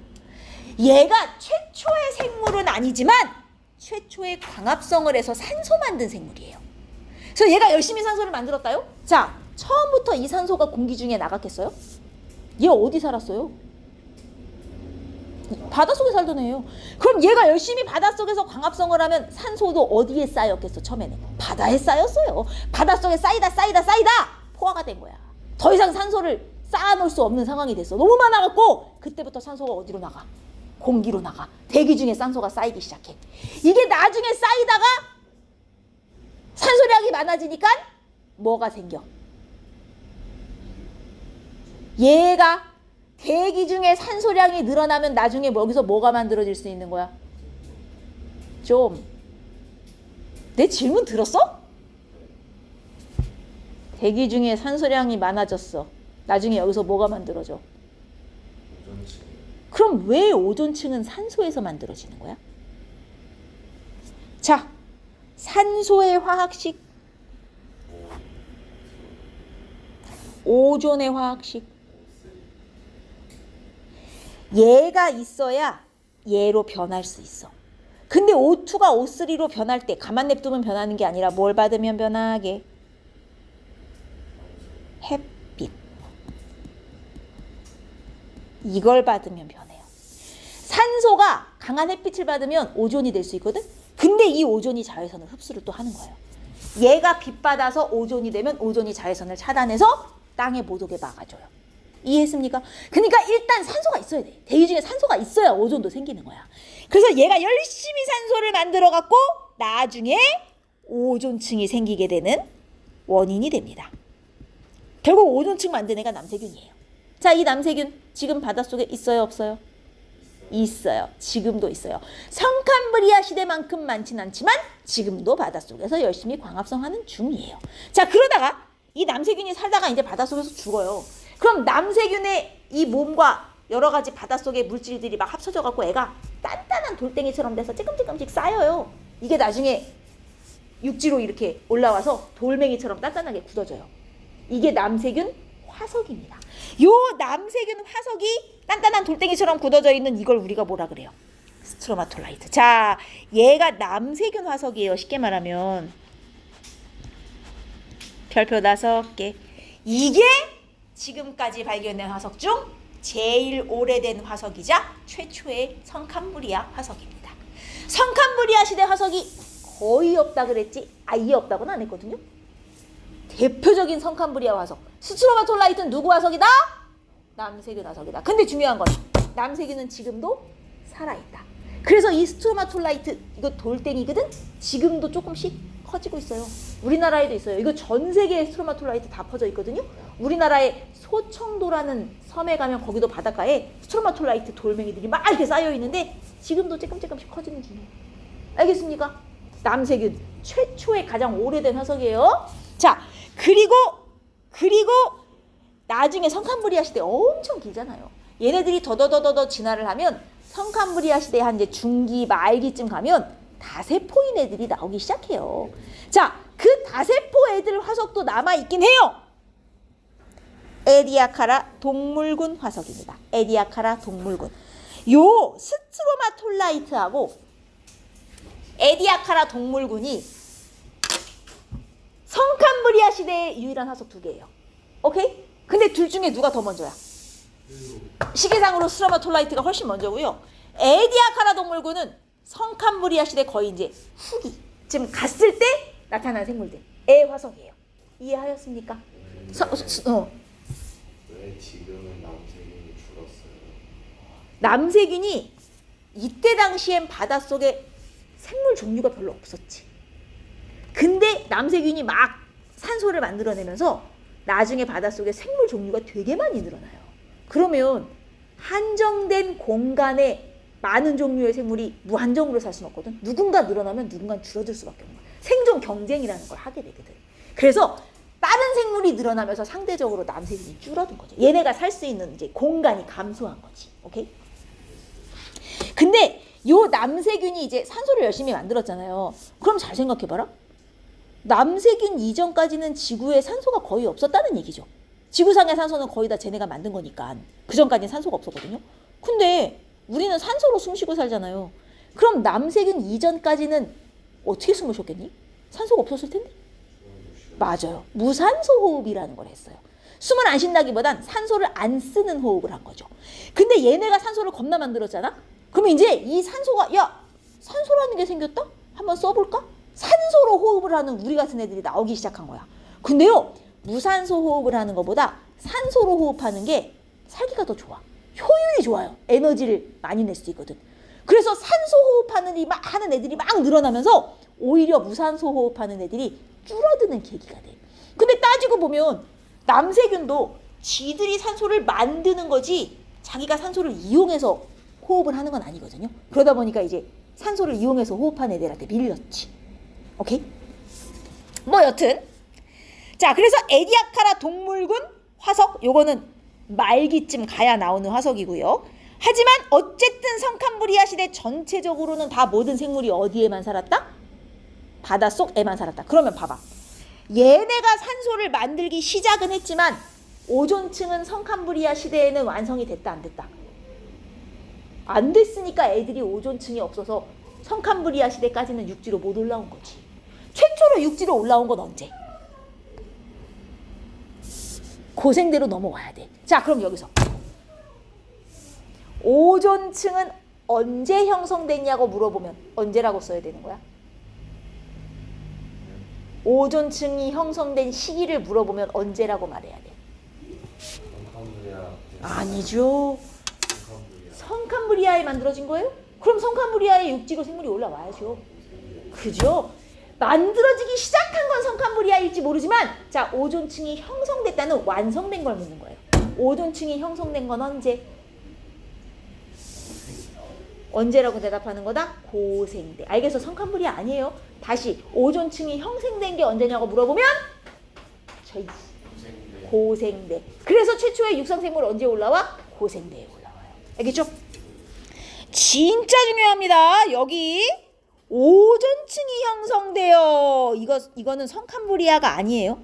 얘가 최초의 생물은 아니지만 최초의 광합성을 해서 산소 만든 생물이에요. 그래서 얘가 열심히 산소를 만들었다요? 자, 처음부터 이 산소가 공기 중에 나갔겠어요? 얘 어디 살았어요? 바닷속에 살던 애예요. 그럼 얘가 열심히 바닷속에서 광합성을 하면 산소도 어디에 쌓였겠어? 처음에는 바다에 쌓였어요. 바닷속에 쌓이다 포화가 된 거야. 더 이상 산소를 쌓아놓을 수 없는 상황이 됐어. 너무 많아갖고 그때부터 산소가 어디로 나가? 공기로 나가. 대기 중에 산소가 쌓이기 시작해. 이게 나중에 쌓이다가 산소량이 많아지니까 뭐가 생겨? 얘가 대기 중에 산소량이 늘어나면 나중에 여기서 뭐가 만들어질 수 있는 거야? 좀 내 질문 들었어? 대기 중에 산소량이 많아졌어. 나중에 여기서 뭐가 만들어져? 오존층. 그럼 왜 오존층은 산소에서 만들어지는 거야? 자, 산소의 화학식, 오존의 화학식. 얘가 있어야 얘로 변할 수 있어. 근데 O2가 O3로 변할 때 가만 냅두면 변하는 게 아니라 뭘 받으면 변하게? 햇빛. 이걸 받으면 변해요. 산소가 강한 햇빛을 받으면 오존이 될 수 있거든? 근데 이 오존이 자외선을 흡수를 또 하는 거예요. 얘가 빛 받아서 오존이 되면 오존이 자외선을 차단해서 땅에 못 오게 막아줘요. 이해했습니까? 그러니까 일단 산소가 있어야 돼. 대기 중에 산소가 있어야 오존도 생기는 거야. 그래서 얘가 열심히 산소를 만들어 갖고 나중에 오존층이 생기게 되는 원인이 됩니다. 결국 오존층 만든 애가 남세균이에요. 자, 이 남세균 지금 바닷속에 있어요, 없어요? 있어요. 지금도 있어요. 성캄브리아 시대만큼 많진 않지만 지금도 바닷속에서 열심히 광합성하는 중이에요. 자, 그러다가 이 남세균이 살다가 이제 바닷속에서 죽어요. 그럼 남세균의 이 몸과 여러 가지 바닷속의 물질들이 막 합쳐져 갖고 애가 단단한 돌덩이처럼 돼서 찌끔찌끔씩 쌓여요. 이게 나중에 육지로 이렇게 올라와서 돌멩이처럼 단단하게 굳어져요. 이게 남세균 화석입니다. 요 남세균 화석이 단단한 돌덩이처럼 굳어져 있는 이걸 우리가 뭐라 그래요? 스트로마톨라이트. 자, 얘가 남세균 화석이에요. 쉽게 말하면 별표 5개. 이게 지금까지 발견된 화석 중 제일 오래된 화석이자 최초의 성캄브리아 화석입니다. 성캄브리아 시대 화석이 거의 없다 그랬지 아예 없다고는 안 했거든요. 대표적인 성캄브리아 화석 스트로마톨라이트는 누구 화석이다? 남세균 화석이다. 근데 중요한 건 남세균은 지금도 살아있다. 그래서 이 스트로마톨라이트 이거 돌덩이거든? 지금도 조금씩 커지고 있어요. 우리나라에도 있어요. 이거 전 세계에 스트로마톨라이트 다 퍼져 있거든요. 우리나라의 소청도라는 섬에 가면 거기도 바닷가에 스트로마톨라이트 돌멩이들이 막 이렇게 쌓여 있는데 지금도 조금씩 커지는 중이에요. 알겠습니까? 남세균 최초의 가장 오래된 화석이에요. 자, 그리고 나중에 성캄브리아 시대 엄청 길잖아요. 얘네들이 더더더더 진화를 하면 성캄브리아 시대 한 이제 중기 말기쯤 가면 다세포인 애들이 나오기 시작해요. 자, 그 다세포 애들 화석도 남아있긴 해요. 에디아카라 동물군 화석입니다. 에디아카라 동물군. 요 스트로마톨라이트하고 에디아카라 동물군이 성캄브리아 시대의 유일한 화석 2개예요. 오케이? 근데 둘 중에 누가 더 먼저야? 시계상으로 스트로마톨라이트가 훨씬 먼저고요. 에디아카라 동물군은 성캄브리아 시대 거의 이제 후기 지금 갔을 때 나타난 생물들의 화석이에요. 이해하였습니까? 왜 지금은 남세균이 줄었어요? 남세균이 이때 당시엔 바닷속에 생물 종류가 별로 없었지. 근데 남세균이 막 산소를 만들어내면서 나중에 바닷속에 생물 종류가 되게 많이 늘어나요. 그러면 한정된 공간에 많은 종류의 생물이 무한정으로 살 수는 없거든. 누군가 늘어나면 누군가 줄어들 수밖에 없는 거야. 생존 경쟁이라는 걸 하게 되거든. 그래서 다른 생물이 늘어나면서 상대적으로 남세균이 줄어든 거죠. 얘네가 살 수 있는 이제 공간이 감소한 거지. 오케이? 근데 요 남세균이 이제 산소를 열심히 만들었잖아요. 그럼 잘 생각해봐라. 남세균 이전까지는 지구에 산소가 거의 없었다는 얘기죠. 지구상의 산소는 거의 다 쟤네가 만든 거니까. 그 전까지는 산소가 없었거든요. 근데 우리는 산소로 숨쉬고 살잖아요. 그럼 남세균 이전까지는 어떻게 숨을 쉬었겠니? 산소가 없었을 텐데. 맞아요. 무산소 호흡이라는 걸 했어요. 숨을 안 쉰다기보단 산소를 안 쓰는 호흡을 한 거죠. 근데 얘네가 산소를 겁나 만들었잖아? 그러면 이제 이 산소가, 야, 산소라는 게 생겼다? 한번 써볼까? 산소로 호흡을 하는 우리 같은 애들이 나오기 시작한 거야. 근데요, 무산소 호흡을 하는 것보다 산소로 호흡하는 게 살기가 더 좋아. 효율이 좋아요. 에너지를 많이 낼 수 있거든. 그래서 산소 하는 애들이 막 늘어나면서 오히려 무산소 호흡하는 애들이 줄어드는 계기가 돼. 근데 따지고 보면 남세균도 지들이 산소를 만드는 거지 자기가 산소를 이용해서 호흡을 하는 건 아니거든요. 그러다 보니까 이제 산소를 이용해서 호흡하는 애들한테 밀렸지. 오케이? 뭐 여튼 자, 그래서 에디아카라 동물군 화석, 요거는 말기쯤 가야 나오는 화석이고요. 하지만 어쨌든 성캄브리아 시대 전체적으로는 다 모든 생물이 어디에만 살았다? 바닷속에만 살았다. 그러면 봐봐. 얘네가 산소를 만들기 시작은 했지만 오존층은 성캄브리아 시대에는 완성이 됐다 안 됐다? 안 됐으니까 애들이 오존층이 없어서 성캄브리아 시대까지는 육지로 못 올라온 거지. 최초로 육지로 올라온 건 언제? 고생대로 넘어와야 돼. 자, 그럼 여기서 오존층은 언제 형성됐냐고 물어보면 언제라고 써야 되는 거야? 오존층이 형성된 시기를 물어보면 언제라고 말해야 돼? 아니죠. 성캄브리아에 만들어진 거예요? 그럼 성캄브리아에 육지로 생물이 올라와야죠. 그죠? 만들어지기 시작한 건 성캄브리아일지 모르지만 자, 오존층이 형성됐다는 완성된 걸 묻는 거예요. 오존층이 형성된 건 언제? 언제라고 대답하는 거다? 고생대. 알겠어? 성캄브리아 아니에요. 다시 오존층이 형성된 게 언제냐고 물어보면 저희 고생대. 그래서 최초의 육상생물 언제 올라와? 고생대에 올라와요. 알겠죠? 진짜 중요합니다. 여기 오존층이 형성돼요. 이거는 성캄브리아가 아니에요.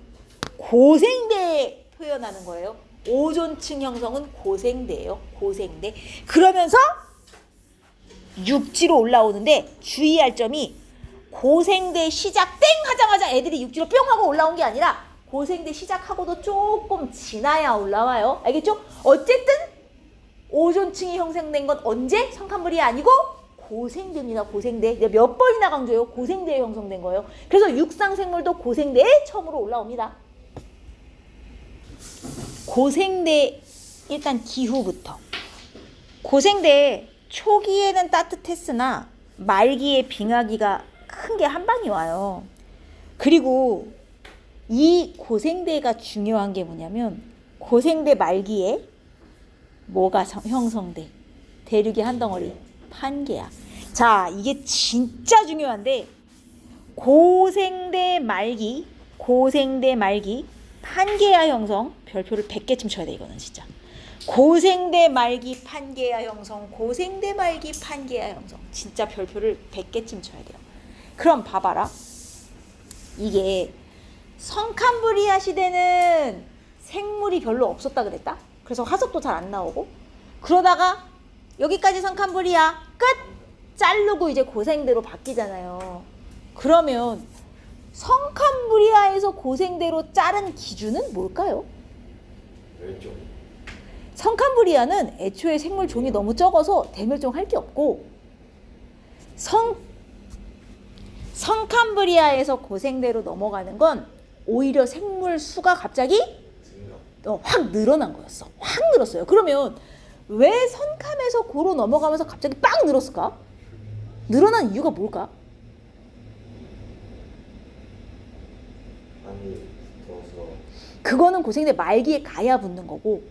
고생대에 표현하는 거예요. 오존층 형성은 고생대예요. 고생대. 그러면서 육지로 올라오는데 주의할 점이 고생대 시작 땡 하자마자 애들이 육지로 뿅 하고 올라온 게 아니라 고생대 시작하고도 조금 지나야 올라와요. 알겠죠? 어쨌든 오존층이 형성된 건 언제? 성캄브리아 아니고 고생대입니다. 고생대. 내가 몇 번이나 강조해요. 고생대에 형성된 거예요. 그래서 육상생물도 고생대에 처음으로 올라옵니다. 고생대 일단 기후부터. 고생대 초기에는 따뜻했으나 말기에 빙하기가 큰 게 한 방이 와요. 그리고 이 고생대가 중요한 게 뭐냐면 고생대 말기에 뭐가 형성돼? 대륙의 한 덩어리 판게야. 자, 이게 진짜 중요한데 고생대 말기 판게야 형성 별표를 100개쯤 쳐야 돼. 이거는 진짜 고생대 말기 판게야 형성, 고생대 말기 판게야 형성. 진짜 별표를 100개쯤 쳐야 돼요. 그럼 봐봐라. 이게 성캄브리아 시대는 생물이 별로 없었다 그랬다. 그래서 화석도 잘 안 나오고 그러다가 여기까지 성캄브리아 끝! 자르고 이제 고생대로 바뀌잖아요. 그러면 성캄브리아에서 고생대로 자른 기준은 뭘까요? 멸종. 성캄브리아는 애초에 생물 종이 너무 적어서 대멸종할 게 없고 성캄브리아에서 고생대로 넘어가는 건 오히려 생물 수가 갑자기 확 늘어난 거였어. 확 늘었어요. 그러면 왜 성캄에서 고로 넘어가면서 갑자기 빵 늘었을까? 늘어난 이유가 뭘까? 많이 더워서. 그거는 고생대 말기에 가야 붙는 거고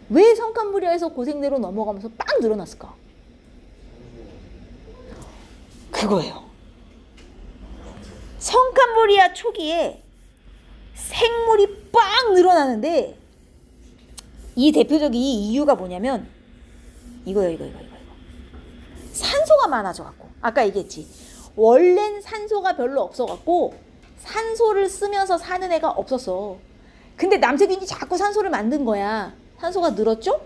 왜 성캄브리아에서 고생대로 넘어가면서 빵 늘어났을까? 그거예요. 성캄브리아 초기에 생물이 빵 늘어나는데 이 대표적인 이유가 뭐냐면 이거예요. 산소가 많아져갖고 아까 얘기했지. 원래는 산소가 별로 없어갖고 산소를 쓰면서 사는 애가 없었어. 근데 남세균이 자꾸 산소를 만든 거야. 산소가 늘었죠?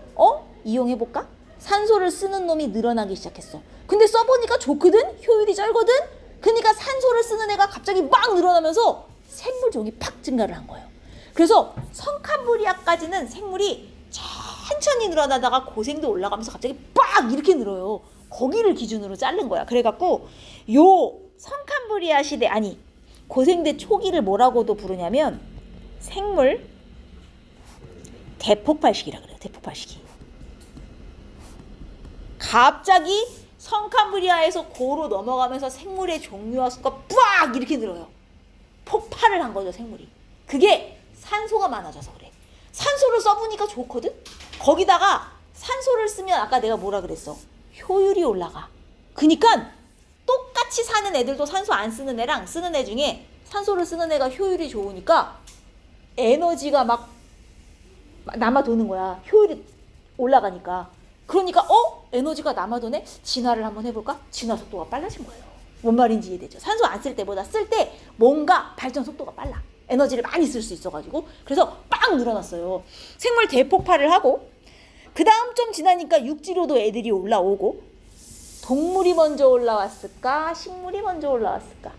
이용해볼까? 산소를 쓰는 놈이 늘어나기 시작했어. 근데 써보니까 좋거든? 효율이 쩔거든? 그러니까 산소를 쓰는 애가 갑자기 막 늘어나면서 생물 종이 팍 증가를 한 거예요. 그래서 성캄브리아까지는 생물이 천천히 늘어나다가 고생도 올라가면서 갑자기 빡 이렇게 늘어요. 거기를 기준으로 자른 거야. 그래갖고 요 성캄브리아 시대, 아니 고생대 초기를 뭐라고도 부르냐면 생물 대폭발 시기라 그래요. 대폭발 시기. 갑자기 성캄브리아에서 고로 넘어가면서 생물의 종류와 수가 빡 이렇게 늘어요. 폭발을 한 거죠, 생물이. 그게 산소가 많아져서 그래. 산소를 써보니까 좋거든? 거기다가 산소를 쓰면 아까 내가 뭐라 그랬어? 효율이 올라가. 그니까 똑같이 사는 애들도 산소 안 쓰는 애랑 쓰는 애 중에 산소를 쓰는 애가 효율이 좋으니까 에너지가 막 남아 도는 거야. 효율이 올라가니까. 그러니까 에너지가 남아 도네? 진화를 한번 해볼까? 진화 속도가 빨라진 거예요. 뭔 말인지 이해되죠? 산소 안 쓸 때보다 쓸 때 뭔가 발전 속도가 빨라. 에너지를 많이 쓸 수 있어가지고. 그래서 빵 늘어났어요. 생물 대폭발을 하고 그 다음 좀 지나니까 육지로도 애들이 올라오고. 동물이 먼저 올라왔을까? 식물이 먼저 올라왔을까?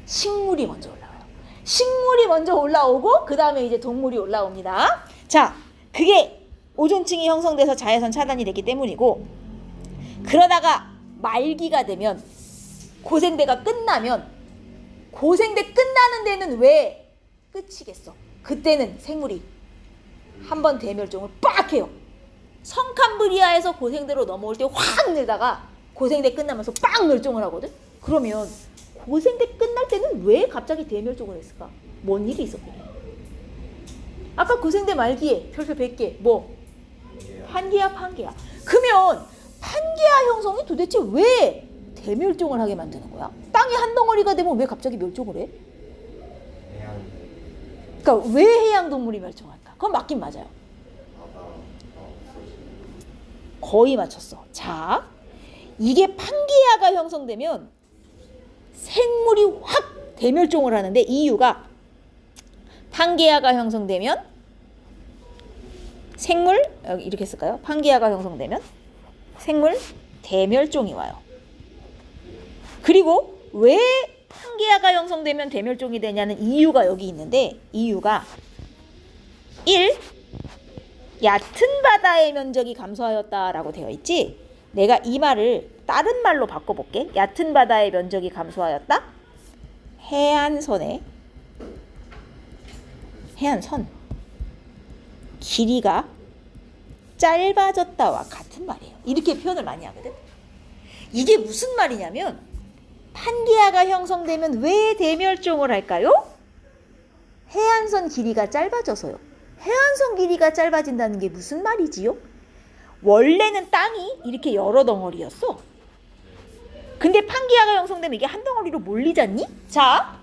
식물이 먼저 올라와요. 식물이 먼저 올라오고 그 다음에 이제 동물이 올라옵니다. 자, 그게 오존층이 형성돼서 자외선 차단이 되기 때문이고, 그러다가 말기가 되면, 고생대가 끝나면, 고생대 끝나는 데는 왜 끝이겠어? 그때는 생물이 한번 대멸종을 빡 해요. 성캄브리아에서 고생대로 넘어올 때 확 늘다가 고생대 끝나면서 빡 멸종을 하거든? 그러면 고생대 끝날 때는 왜 갑자기 대멸종을 했을까? 뭔 일이 있었거든? 아까 고생대 말기에 별표 100개 뭐? 판게아. 그러면 판게아 형성이 도대체 왜 대멸종을 하게 만드는 거야? 땅이 한 덩어리가 되면 왜 갑자기 멸종을 해? 그러니까 왜 해양동물이 멸종할까? 그건 맞긴 맞아요. 거의 맞췄어. 자, 이게 판게아가 형성되면 생물이 확 대멸종을 하는데, 이유가 판게아가 형성되면 생물, 여기 이렇게 쓸까요? 판게아가 형성되면 생물 대멸종이 와요. 그리고 왜 판게아가 형성되면 대멸종이 되냐는 이유가 여기 있는데, 이유가 1. 얕은 바다의 면적이 감소하였다라고 되어 있지. 내가 이 말을 다른 말로 바꿔볼게. 얕은 바다의 면적이 감소하였다. 해안선 길이가 짧아졌다와 같은 말이에요. 이렇게 표현을 많이 하거든. 이게 무슨 말이냐면, 판게아가 형성되면 왜 대멸종을 할까요? 해안선 길이가 짧아져서요. 해안선 길이가 짧아진다는 게 무슨 말이지요? 원래는 땅이 이렇게 여러 덩어리였어. 근데 판게아가 형성되면 이게 한 덩어리로 몰리잖니? 자,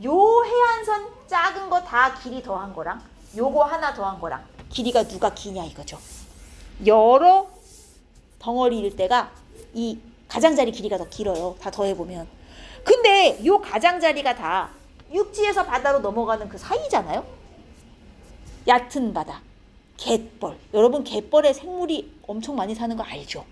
요 해안선 작은 거 다 길이 더한 거랑 요거 하나 더한 거랑 길이가 누가 기냐 이거죠. 여러 덩어리일 때가 이 가장자리 길이가 더 길어요. 다 더해보면. 근데 요 가장자리가 다 육지에서 바다로 넘어가는 그 사이잖아요. 얕은 바다, 갯벌. 여러분 갯벌에 생물이 엄청 많이 사는 거 알죠?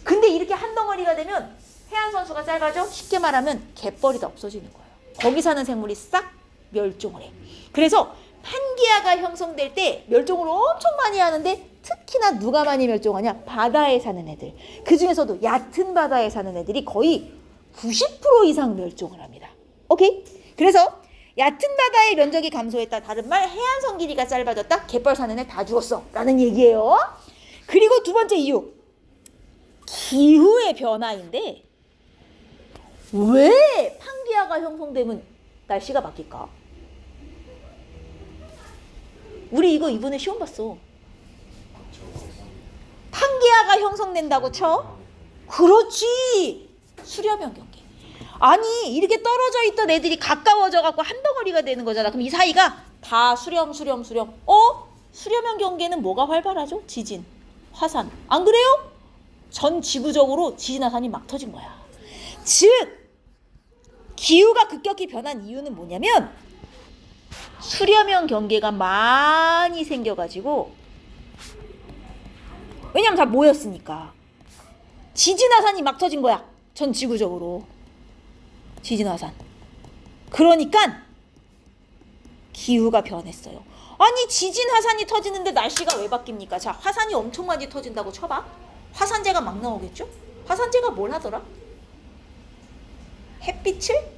근데 이렇게 한 덩어리가 되면 해안선수가 짧아져. 쉽게 말하면 갯벌이 다 없어지는 거예요. 거기 사는 생물이 싹 멸종을 해. 그래서 판게아가 형성될 때 멸종을 엄청 많이 하는데, 특히나 누가 많이 멸종하냐? 바다에 사는 애들. 그 중에서도 얕은 바다에 사는 애들이 거의 90% 이상 멸종을 합니다. 오케이? 그래서 얕은 바다의 면적이 감소했다. 다른 말, 해안선 길이가 짧아졌다. 갯벌 사는 애 다 죽었어. 라는 얘기예요. 그리고 두 번째 이유. 기후의 변화인데, 왜 판게아가 형성되면 날씨가 바뀔까? 우리 이거 이번에 시험 봤어. 판게아가 형성된다고 쳐? 그렇지. 수려면 경계. 아니, 이렇게 떨어져 있던 애들이 가까워져 갖고 한 덩어리가 되는 거잖아. 그럼 이 사이가 다 수렴. 수려면 경계는 뭐가 활발하죠? 지진, 화산. 안 그래요? 전 지구적으로 지진 화산이 막 터진 거야. 즉, 기후가 급격히 변한 이유는 뭐냐면, 수려면 경계가 많이 생겨가지고, 왜냐면 다 모였으니까 지진 화산이 막 터진 거야. 전 지구적으로. 지진 화산. 그러니까 기후가 변했어요. 아니 지진 화산이 터지는데 날씨가 왜 바뀝니까? 자, 화산이 엄청 많이 터진다고 쳐봐. 화산재가 막 나오겠죠? 화산재가 뭘 하더라? 햇빛을?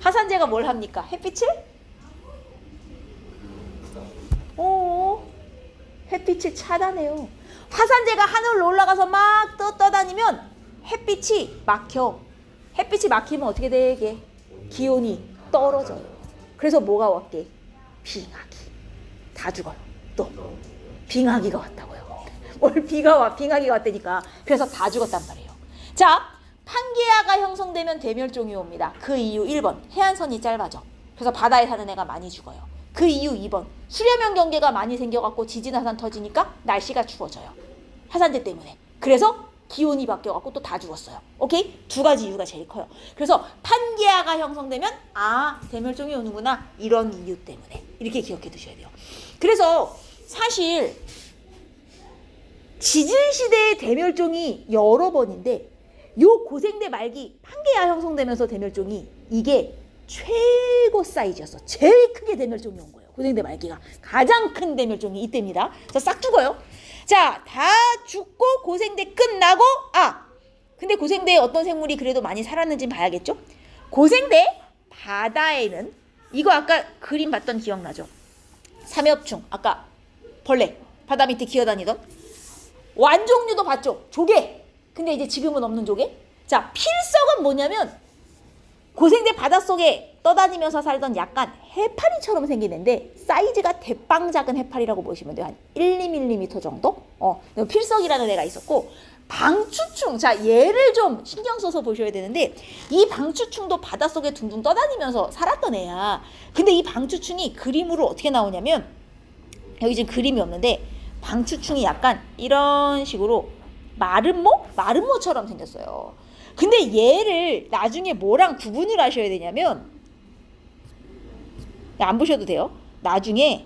화산재가 뭘 합니까? 햇빛을? 햇빛을 차단해요. 화산재가 하늘로 올라가서 막 떠다니면 햇빛이 막혀. 햇빛이 막히면 어떻게 되게? 기온이 떨어져요. 그래서 뭐가 왔게? 빙하기. 다 죽어요. 또 빙하기가 왔다고요. 뭘 비가 와? 빙하기가 왔다니까. 그래서 다 죽었단 말이에요. 자, 판게아가 형성되면 대멸종이 옵니다. 그 이유 1번 해안선이 짧아져. 그래서 바다에 사는 애가 많이 죽어요. 그 이유 2번 수려면 경계가 많이 생겨갖고 지진 화산 터지니까 날씨가 추워져요. 화산재 때문에. 그래서 기온이 바뀌어갖고 또 다 죽었어요. 오케이? 두 가지 이유가 제일 커요. 그래서 판게아가 형성되면 대멸종이 오는구나. 이런 이유 때문에. 이렇게 기억해 두셔야 돼요. 그래서 사실 지질시대의 대멸종이 여러 번인데 요 고생대 말기 판게아 형성되면서 대멸종이 이게 최고 사이즈였어. 제일 크게 대멸종이 온 거예요. 고생대 말기가. 가장 큰 대멸종이 이때입니다. 그래서 싹 죽어요. 자, 다 죽고 고생대 끝나고 근데 고생대에 어떤 생물이 그래도 많이 살았는지 봐야겠죠? 고생대 바다에는 이거 아까 그림 봤던 기억나죠? 삼엽충, 아까 벌레 바다 밑에 기어다니던 완종류도 봤죠? 조개. 근데 이제 지금은 없는 조개. 자, 필석은 뭐냐면 고생대 바닷속에 떠다니면서 살던 약간 해파리처럼 생긴 애인데 사이즈가 대빵 작은 해파리라고 보시면 돼요. 한 1, 2mm 정도? 필석이라는 애가 있었고 방추충. 자, 얘를 좀 신경 써서 보셔야 되는데 이 방추충도 바닷속에 둥둥 떠다니면서 살았던 애야. 근데 이 방추충이 그림으로 어떻게 나오냐면 여기 지금 그림이 없는데 방추충이 약간 이런 식으로 마름모처럼 생겼어요. 근데 얘를 나중에 뭐랑 구분을 하셔야 되냐면 안 보셔도 돼요. 나중에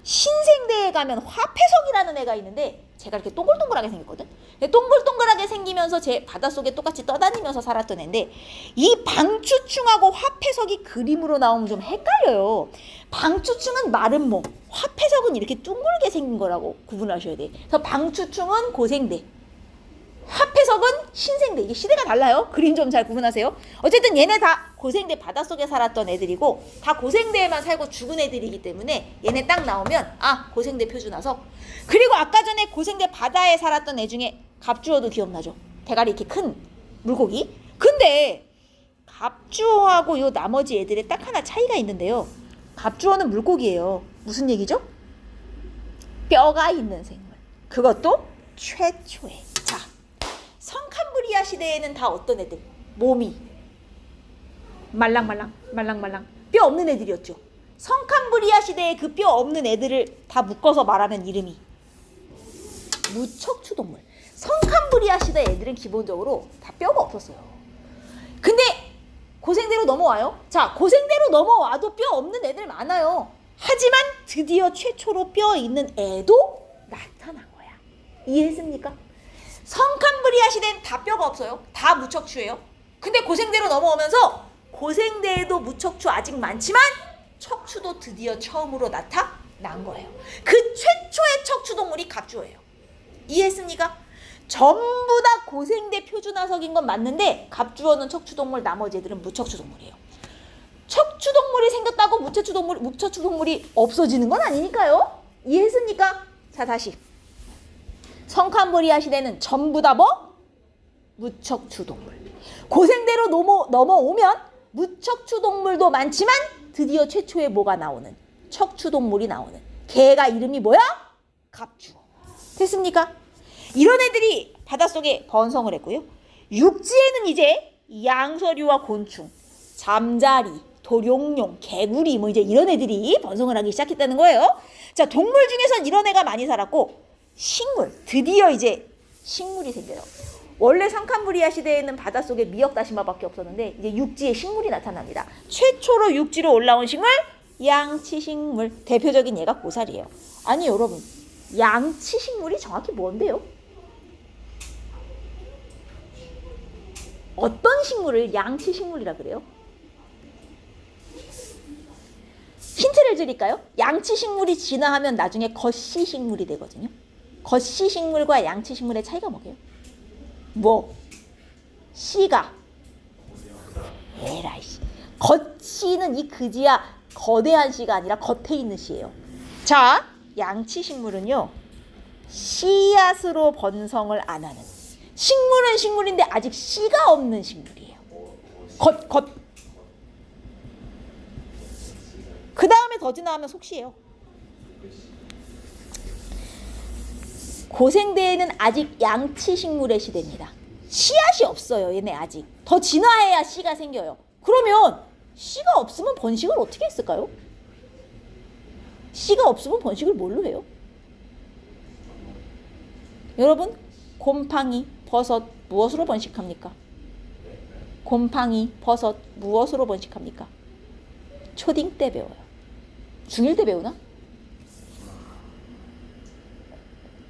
신생대에 가면 화폐석이라는 애가 있는데 제가 이렇게 동글동글하게 생겼거든. 동글동글하게 생기면서 제 바닷속에 똑같이 떠다니면서 살았던 애인데 이 방추충하고 화폐석이 그림으로 나오면 좀 헷갈려요. 방추충은 마름모, 화폐석은 이렇게 둥글게 생긴 거라고 구분하셔야 돼. 그래서 방추충은 고생대, 화폐석은 신생대. 이게 시대가 달라요. 그림 좀 잘 구분하세요. 어쨌든 얘네 다 고생대 바닷속에 살았던 애들이고 다 고생대에만 살고 죽은 애들이기 때문에 얘네 딱 나오면 고생대 표준 나서. 그리고 아까 전에 고생대 바다에 살았던 애 중에 갑주어도 기억나죠? 대가리 이렇게 큰 물고기. 근데 갑주어하고 요 나머지 애들에 딱 하나 차이가 있는데요. 갑주어는 물고기예요. 무슨 얘기죠? 뼈가 있는 생물. 그것도 최초의. 자, 성캄브리아 시대에는 다 어떤 애들? 몸이 말랑말랑 뼈 없는 애들이었죠. 성캄브리아 시대에 그 뼈 없는 애들을 다 묶어서 말하면 이름이 무척추동물. 성캄브리아 시대 애들은 기본적으로 다 뼈가 없었어요. 근데 고생대로 넘어와요. 자, 고생대로 넘어와도 뼈 없는 애들 많아요. 하지만 드디어 최초로 뼈 있는 애도 나타난 거야. 이해했습니까? 성캄브리아 시대는 다 뼈가 없어요. 다 무척추예요. 근데 고생대로 넘어오면서 고생대에도 무척추 아직 많지만 척추도 드디어 처음으로 나타난 거예요. 그 최초의 척추동물이 갑주어예요. 이해했습니까? 전부 다 고생대 표준화석인 건 맞는데 갑주어는 척추동물, 나머지 애들은 무척추동물이에요. 척추동물이 생겼다고 무척추동물이 없어지는 건 아니니까요. 이해했습니까? 자, 다시. 성캄브리아 시대는 전부 다 무척추동물. 고생대로 넘어오면 무척추동물도 많지만 드디어 최초의 뭐가 나오는? 척추동물이 나오는. 걔가 이름이 뭐야? 갑주어. 됐습니까? 이런 애들이 바닷속에 번성을 했고요. 육지에는 이제 양서류와 곤충, 잠자리, 도룡뇽, 개구리 이제 이런 애들이 번성을 하기 시작했다는 거예요. 자, 동물 중에선 이런 애가 많이 살았고 식물, 드디어 이제 식물이 생겨요. 원래 성캄브리아 시대에는 바닷속에 미역 다시마밖에 없었는데 이제 육지에 식물이 나타납니다. 최초로 육지로 올라온 식물 양치식물. 대표적인 얘가 고사리예요. 아니 여러분, 양치식물이 정확히 뭔데요? 어떤 식물을 양치 식물이라 그래요? 힌트를 드릴까요? 양치 식물이 진화하면 나중에 겉씨 식물이 되거든요. 겉씨 식물과 양치 식물의 차이가 뭐게요? 뭐? 씨가 에라이 씨. 겉씨는 이 그지야 거대한 씨가 아니라 겉에 있는 씨예요. 자, 양치 식물은요. 씨앗으로 번성을 안 하는 식물은 식물인데 아직 씨가 없는 식물이에요. 겉. 그 다음에 더 지나가면 속씨예요. 고생대에는 아직 양치 식물의 시대입니다. 씨앗이 없어요. 얘네 아직. 더 진화해야 씨가 생겨요. 그러면 씨가 없으면 번식을 어떻게 했을까요? 씨가 없으면 번식을 뭘로 해요? 여러분, 곰팡이, 버섯 무엇으로 번식합니까? 곰팡이, 버섯 무엇으로 번식합니까? 초딩 때 배워요. 중1 때 배우나?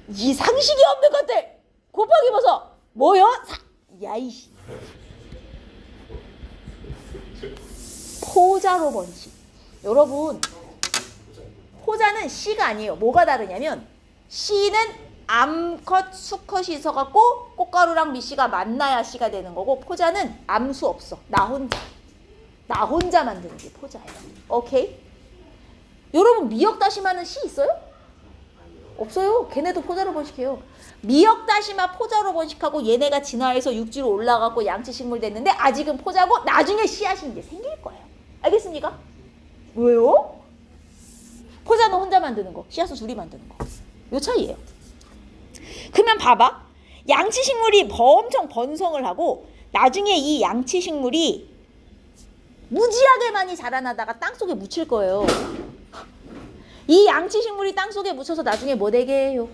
이 상식이 없는 것들! 곰팡이 버섯! 뭐요? 야이씨. 포자로 번식. 여러분, 포자는 씨가 아니에요. 뭐가 다르냐면 씨는 암컷, 수컷이 있어갖고 꽃가루랑 미씨가 만나야 씨가 되는 거고 포자는 암수 없어. 나 혼자 만드는 게 포자예요. 오케이? 여러분 미역 다시마는 씨 있어요? 없어요. 걔네도 포자로 번식해요. 미역 다시마 포자로 번식하고 얘네가 진화해서 육지로 올라가고 양치식물 됐는데 아직은 포자고 나중에 씨앗이 이제 생길 거예요. 알겠습니까? 왜요? 포자는 혼자 만드는 거, 씨앗은 둘이 만드는 거. 요 차이예요. 그러면 봐봐. 양치식물이 엄청 번성을 하고 나중에 이 양치식물이 무지하게 많이 자라나다가 땅속에 묻힐 거예요. 이 양치식물이 땅속에 묻혀서 나중에 뭐 되게 해요?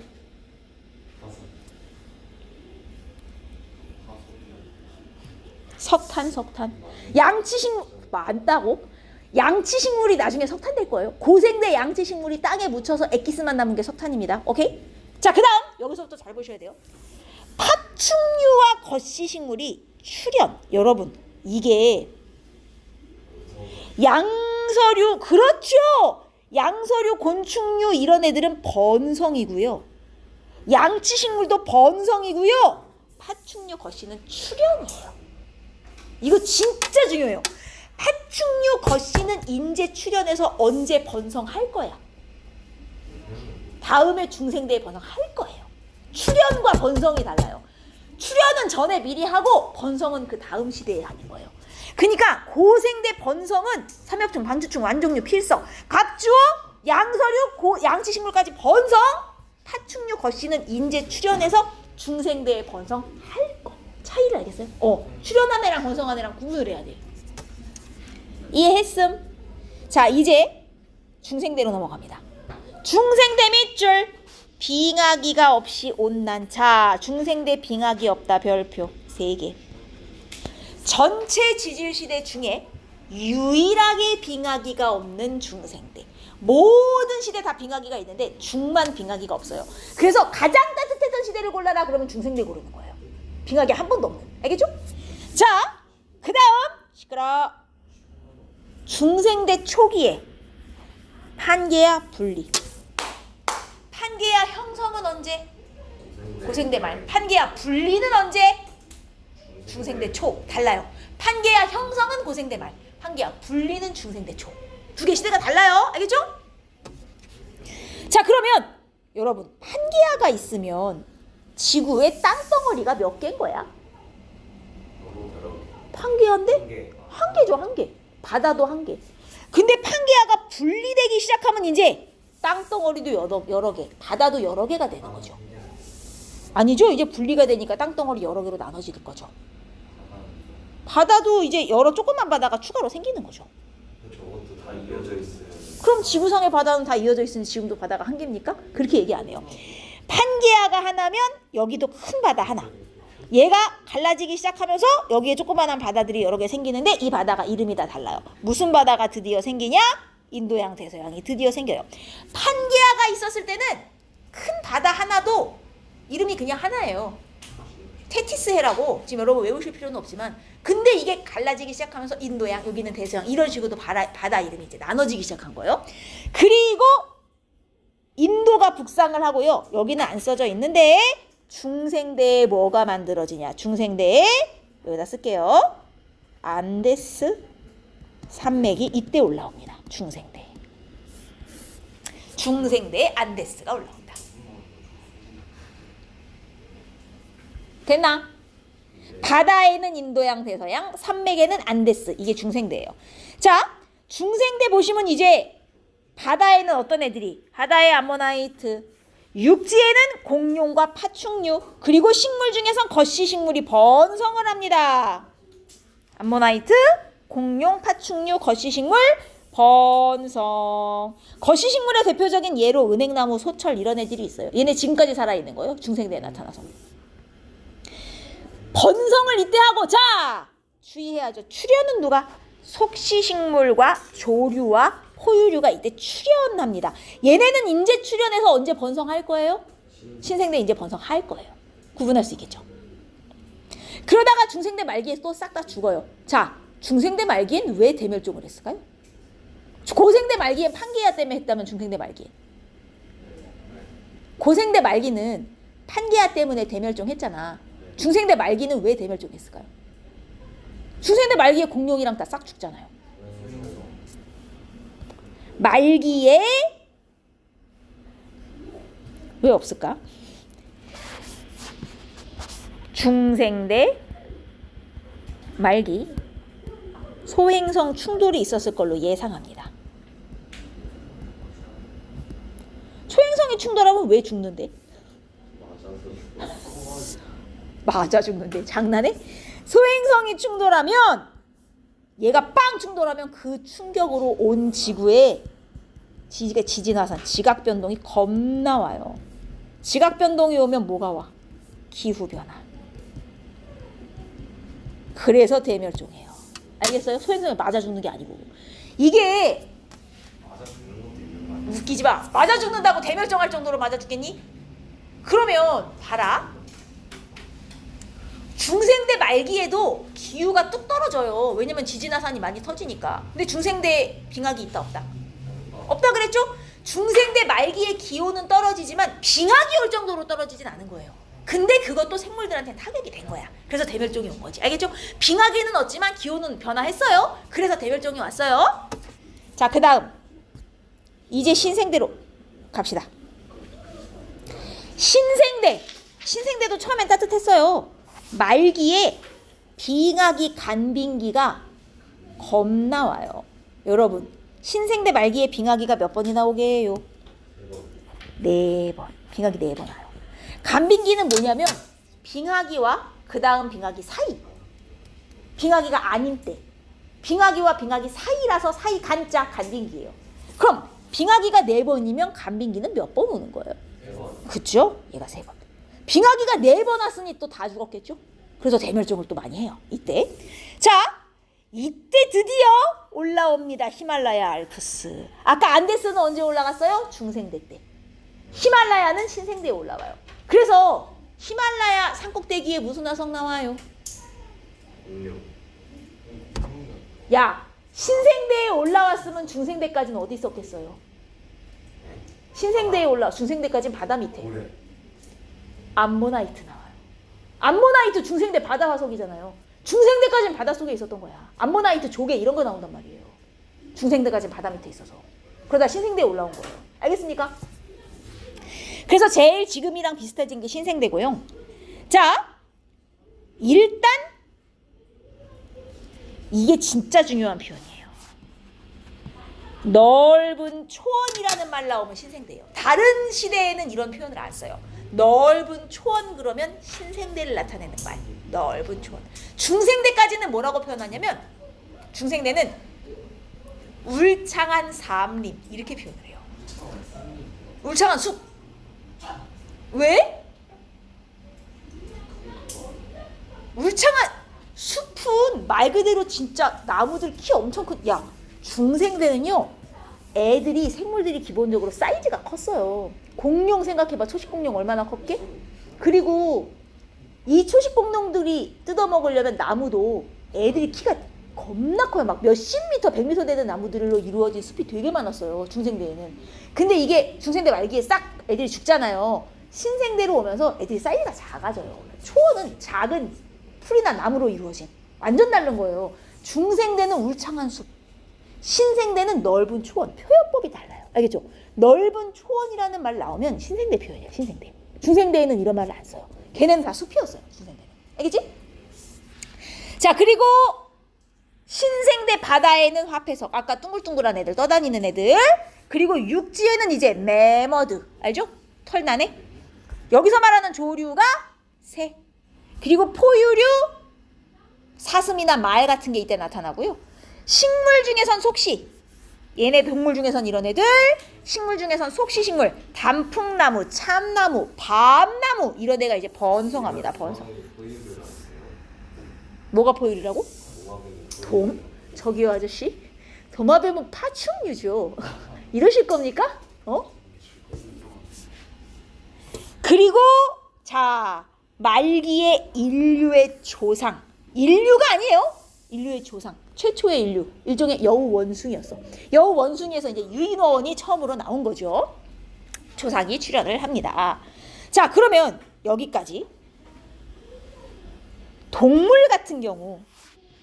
석탄. 양치식물 많다고? 양치식물이 나중에 석탄 될 거예요. 고생대 양치식물이 땅에 묻혀서 엑기스만 남은 게 석탄입니다. 오케이? 자, 그 다음 여기서부터 잘 보셔야 돼요. 파충류와 겉씨식물이 출현. 여러분, 이게 양서류, 그렇죠. 양서류, 곤충류 이런 애들은 번성이고요. 양치식물도 번성이고요. 파충류, 겉씨는 출현이에요. 이거 진짜 중요해요. 파충류, 겉씨는 인제 출현해서 언제 번성할 거야. 다음에 중생대에 번성할 거예요. 출현과 번성이 달라요. 출현은 전에 미리 하고 번성은 그 다음 시대에 하는 거예요. 그러니까 고생대 번성은 삼엽충, 방주충, 완종류, 필성, 갑주어, 양서류, 양치식물까지 번성, 파충류, 겉씨는 인제 출현해서 중생대에 번성할 거. 차이를 알겠어요? 출현한 애랑 번성한 애랑 구분을 해야 돼요. 이해했음? 자, 이제 중생대로 넘어갑니다. 중생대 밑줄 빙하기가 없이 온난. 자, 중생대 빙하기 없다 별표 3개. 전체 지질시대 중에 유일하게 빙하기가 없는 중생대. 모든 시대 다 빙하기가 있는데 중만 빙하기가 없어요. 그래서 가장 따뜻했던 시대를 골라라 그러면 중생대 고르는 거예요. 빙하기 한 번도 없는. 알겠죠? 자, 그 다음 시끄러. 중생대 초기에 판계야 분리. 판계야 형성은 언제? 고생대 말. 판계야 분리는 언제? 중생대 초. 달라요. 판계야 형성은 고생대 말. 판계야 분리는 중생대 초. 두 개 시대가 달라요. 알겠죠? 자, 그러면 여러분 판계야가 있으면 지구의 땅덩어리가 몇 개인 거야? 판계야인데? 한 개죠, 한 개. 바다도 한 개. 근데 판계야가 분리되기 시작하면 이제 땅덩어리도 여러 개, 바다도 여러 개가 되는 거죠. 아니죠? 이제 분리가 되니까 땅덩어리 여러 개로 나눠질 거죠. 바다도 이제 여러 조그만 바다가 추가로 생기는 거죠. 저것도 다 이어져 있어요. 그럼 지구상의 바다는 다 이어져 있으니 지금도 바다가 한 개입니까? 그렇게 얘기 안 해요. 판계야가 하나면 여기도 큰 바다 하나. 얘가 갈라지기 시작하면서 여기에 조그만한 바다들이 여러 개 생기는데 이 바다가 이름이 다 달라요. 무슨 바다가 드디어 생기냐? 인도양, 대서양이 드디어 생겨요. 판계야가 있었을 때는 큰 바다 하나도 이름이 그냥 하나예요. 테티스해라고 지금 여러분 외우실 필요는 없지만 근데 이게 갈라지기 시작하면서 인도양 여기는 대서양 이런 식으로 바다 이름이 이제 나눠지기 시작한 거예요. 그리고 인도가 북상을 하고요. 여기는 안 써져 있는데 중생대에 뭐가 만들어지냐. 중생대에 여기다 쓸게요. 안데스 산맥이 이때 올라옵니다. 중생대. 중생대에 안데스가 올라온다. 됐나? 바다에는 인도양, 대서양, 산맥에는 안데스. 이게 중생대예요. 자, 중생대 보시면 이제 바다에는 어떤 애들이? 바다에 아모나이트. 육지에는 공룡과 파충류. 그리고 식물 중에선 거시식물이 번성을 합니다. 아모나이트, 공룡, 파충류, 거시식물, 번성. 거시식물의 대표적인 예로 은행나무, 소철 이런 애들이 있어요. 얘네 지금까지 살아있는 거예요. 중생대에 나타나서. 번성을 이때 하고 자 주의해야죠. 출현은 누가? 속시식물과 조류와 포유류가 이때 출현합니다. 얘네는 이제 출현해서 언제 번성할 거예요? 신생대 이제 번성할 거예요. 구분할 수 있겠죠. 그러다가 중생대 말기에 또 싹 다 죽어요. 자, 중생대 말기엔 왜 대멸종을 했을까요? 고생대 말기엔 판게아 때문에 했다면 중생대 말기에 고생대 말기는 판게아 때문에 대멸종 했잖아. 중생대 말기는 왜 대멸종했을까요? 중생대 말기에 공룡이랑 다 싹 죽잖아요. 말기에 왜 없을까? 중생대 말기 소행성 충돌이 있었을 걸로 예상합니다. 소행성이 충돌하면 왜 죽는데? 맞아 죽는데 장난해? 소행성이 충돌하면 얘가 빵 충돌하면 그 충격으로 온 지구에 지진화산, 지각변동이 겁나 와요. 지각변동이 오면 뭐가 와? 기후변화. 그래서 대멸종이에요. 알겠어요? 소행성이 맞아 죽는 게 아니고. 이게 웃기지 마. 맞아 죽는다고 대멸종할 정도로 맞아 죽겠니? 그러면 봐라. 중생대 말기에도 기후가 뚝 떨어져요. 왜냐면 지진화산이 많이 터지니까. 근데 중생대 빙하기 있다 없다? 없다 그랬죠? 중생대 말기에 기온은 떨어지지만 빙하기 올 정도로 떨어지진 않은 거예요. 근데 그것도 생물들한테 타격이 된 거야. 그래서 대멸종이 온 거지. 알겠죠? 빙하기는 없지만 기온은 변화했어요. 그래서 대멸종이 왔어요. 자, 그 다음 이제 신생대로 갑시다. 신생대도 처음엔 따뜻했어요. 말기에 빙하기 간빙기가 겁나 와요. 여러분 신생대 말기에 빙하기가 몇 번이나 오게 해요? 4번. 빙하기 4번 와요. 간빙기는 뭐냐면 빙하기와 그 다음 빙하기 사이. 빙하기가 아닌 때. 빙하기와 빙하기 사이라서 사이 간자 간빙기예요. 그럼 빙하기가 4번이면 간빙기는 몇 번 오는 거예요? 3번. 그쵸? 얘가 3번. 빙하기가 4번 왔으니 또 다 죽었겠죠? 그래서 대멸종을 또 많이 해요. 이때. 자, 이때 드디어 올라옵니다. 히말라야 알프스. 아까 안데스는 언제 올라갔어요? 중생대 때. 히말라야는 신생대에 올라와요. 그래서 히말라야 산꼭대기에 무슨 화석 나와요? 야, 신생대에 올라왔으면 중생대까지는 어디 있었겠어요? 신생대에 중생대까지는 바다 밑에. 암모나이트 나와요. 암모나이트 중생대 바다 화석이잖아요. 중생대까지는 바닷속에 있었던 거야. 암모나이트, 조개 이런 거 나온단 말이에요. 중생대까지는 바다 밑에 있어서. 그러다 신생대에 올라온 거예요. 알겠습니까? 그래서 제일 지금이랑 비슷해진 게 신생대고요. 자, 일단 이게 진짜 중요한 표현이에요. 넓은 초원이라는 말 나오면 신생대예요. 다른 시대에는 이런 표현을 안 써요. 넓은 초원 그러면 신생대를 나타내는 말. 넓은 초원. 중생대까지는 뭐라고 표현하냐면 중생대는 울창한 삼림 이렇게 표현을 해요. 울창한 숲. 왜? 울창한 숲은 말 그대로 진짜 나무들 키 엄청 큰. 야, 중생대는요 애들이 생물들이 기본적으로 사이즈가 컸어요. 공룡 생각해봐. 초식공룡 얼마나 컸게? 그리고 이 초식 공룡들이 뜯어먹으려면 나무도 애들이 키가 겁나 커요. 막 몇십 미터, 100미터 되는 나무들로 이루어진 숲이 되게 많았어요. 중생대에는. 근데 이게 중생대 말기에 싹 애들이 죽잖아요. 신생대로 오면서 애들이 사이즈가 작아져요. 초원은 작은 풀이나 나무로 이루어진 완전 다른 거예요. 중생대는 울창한 숲, 신생대는 넓은 초원. 표현법이 달라요. 알겠죠? 넓은 초원이라는 말 나오면 신생대 표현이에요. 신생대. 중생대에는 이런 말을 안 써요. 걔네는 다 숲이었어요. 중생대는. 알겠지? 자, 그리고 신생대 바다에는 화폐석, 아까 둥글둥글한 애들, 떠다니는 애들. 그리고 육지에는 이제 매머드, 알죠? 털나네. 여기서 말하는 조류가 새. 그리고 포유류, 사슴이나 말 같은 게 이때 나타나고요. 식물 중에선 속시, 얘네 동물 중에선 이런 애들. 식물 중에선 속시식물, 단풍나무, 참나무, 밤나무, 이런 애가 이제 번성합니다. 번성. 뭐가 포유류라고? 저기요 아저씨, 도마뱀은 파충류죠. 이러실 겁니까? 그리고 자, 말기의 인류의 조상. 인류가 아니에요. 인류의 조상. 최초의 인류. 일종의 여우 원숭이였어. 여우 원숭이에서 이제 유인원이 처음으로 나온 거죠. 조상이 출현을 합니다. 자, 그러면 여기까지. 동물 같은 경우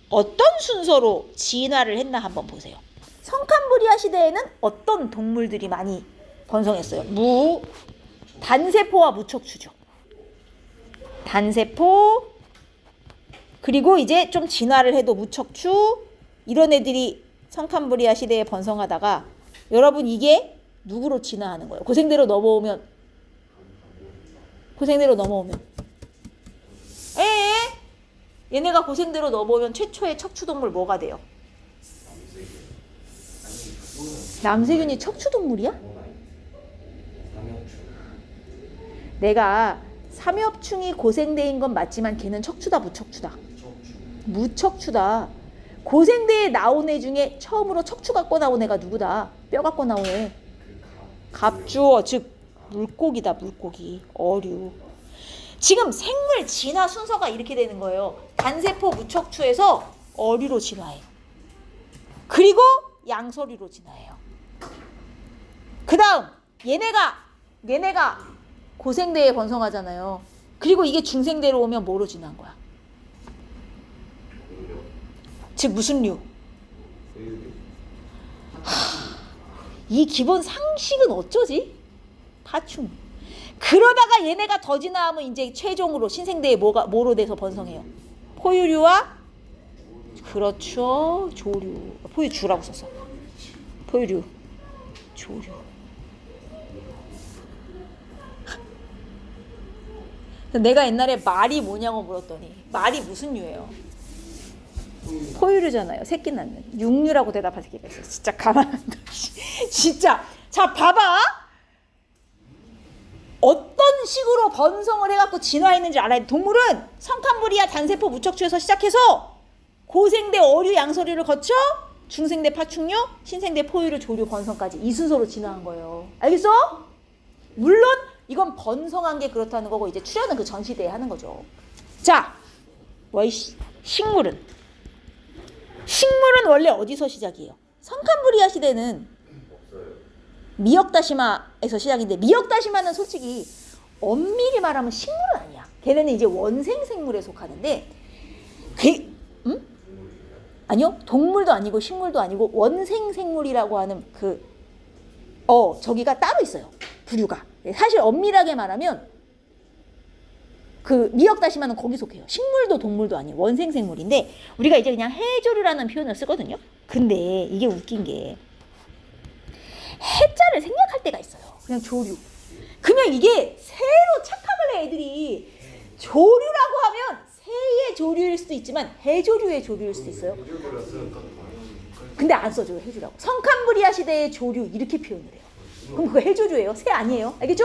어떤 순서로 진화를 했나 한번 보세요. 성캄브리아 시대에는 어떤 동물들이 많이 번성했어요? 단세포와 무척추죠. 단세포, 그리고 이제 좀 진화를 해도 무척추, 이런 애들이 성캄브리아 시대에 번성하다가, 여러분 이게 누구로 진화하는 거예요? 고생대로 넘어오면 얘네가 고생대로 넘어오면 최초의 척추동물 뭐가 돼요? 남세균이 척추동물이야? 내가 삼엽충이 고생대인 건 맞지만 걔는 척추다, 무척추다. 고생대에 나온 애 중에 처음으로 척추 갖고 나온 애가 누구다? 뼈 갖고 나온 애. 갑주어, 즉 물고기다, 물고기. 어류. 지금 생물 진화 순서가 이렇게 되는 거예요. 단세포 무척추에서 어류로 진화해요. 그리고 양서류로 진화해요. 그 다음 얘네가 고생대에 번성하잖아요. 그리고 이게 중생대로 오면 뭐로 진화한 거야? 즉 무슨 류? 이 기본 상식은 어쩌지? 파충. 그러다가 얘네가 더 진화하면 이제 최종으로 신생대에 뭐로 돼서 번성해요? 포유류와, 그렇죠, 조류. 포유주라고 썼어. 포유류, 조류. 내가 옛날에 말이 뭐냐고 물었더니 말이 무슨 류예요? 포유류잖아요. 새끼 낳는. 육류라고 대답하기로 했어요. 진짜 가만 안 둬. 진짜. 자, 봐봐. 어떤 식으로 번성을 해갖고 진화했는지 알아야 돼. 동물은 성캄브리아 단세포 무척추에서 시작해서 고생대 어류 양서류를 거쳐 중생대 파충류, 신생대 포유류 조류 번성까지 이 순서로 진화한 거예요. 알겠어? 물론 이건 번성한 게 그렇다는 거고 이제 출현은 그 전 시대에 하는 거죠. 자, 식물은 원래 어디서 시작이에요? 성캄브리아 시대는 미역다시마에서 시작인데, 미역다시마는 솔직히 엄밀히 말하면 식물은 아니야. 걔네는 이제 원생생물에 속하는데, 아니요, 동물도 아니고 식물도 아니고 원생생물이라고 하는 저기가 따로 있어요. 부류가. 사실 엄밀하게 말하면 그 미역다시마는 거기 속해요. 식물도 동물도 아니에요. 원생생물인데 우리가 이제 그냥 해조류라는 표현을 쓰거든요. 근데 이게 웃긴 게 해자를 생략할 때가 있어요. 그냥 조류. 그러면 이게 새로 착각을 해 애들이. 조류라고 하면 새의 조류일 수도 있지만 해조류의 조류일 수도 있어요. 근데 안 써줘요, 해조류라고. 성캄브리아 시대의 조류 이렇게 표현을 해요. 그럼 그거 해조류예요. 새 아니에요. 알겠죠?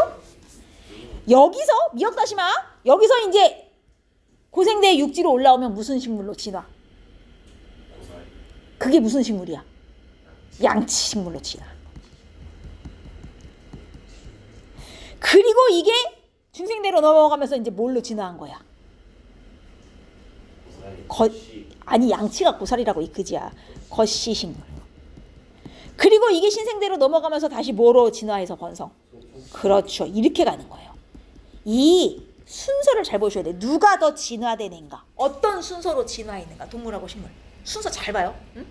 여기서 미역다시마, 여기서 이제 고생대 육지로 올라오면 무슨 식물로 진화? 그게 무슨 식물이야? 양치 식물로 진화. 그리고 이게 중생대로 넘어가면서 이제 뭘로 진화한 거야? 아니 양치가 고사리라고 이 그지야. 거시식물. 그리고 이게 신생대로 넘어가면서 다시 뭐로 진화해서 번성. 그렇죠. 이렇게 가는 거예요. 이 순서를 잘 보셔야 돼. 누가 더 진화된 애인가? 어떤 순서로 진화했는가? 동물하고 식물. 순서 잘 봐요. 응?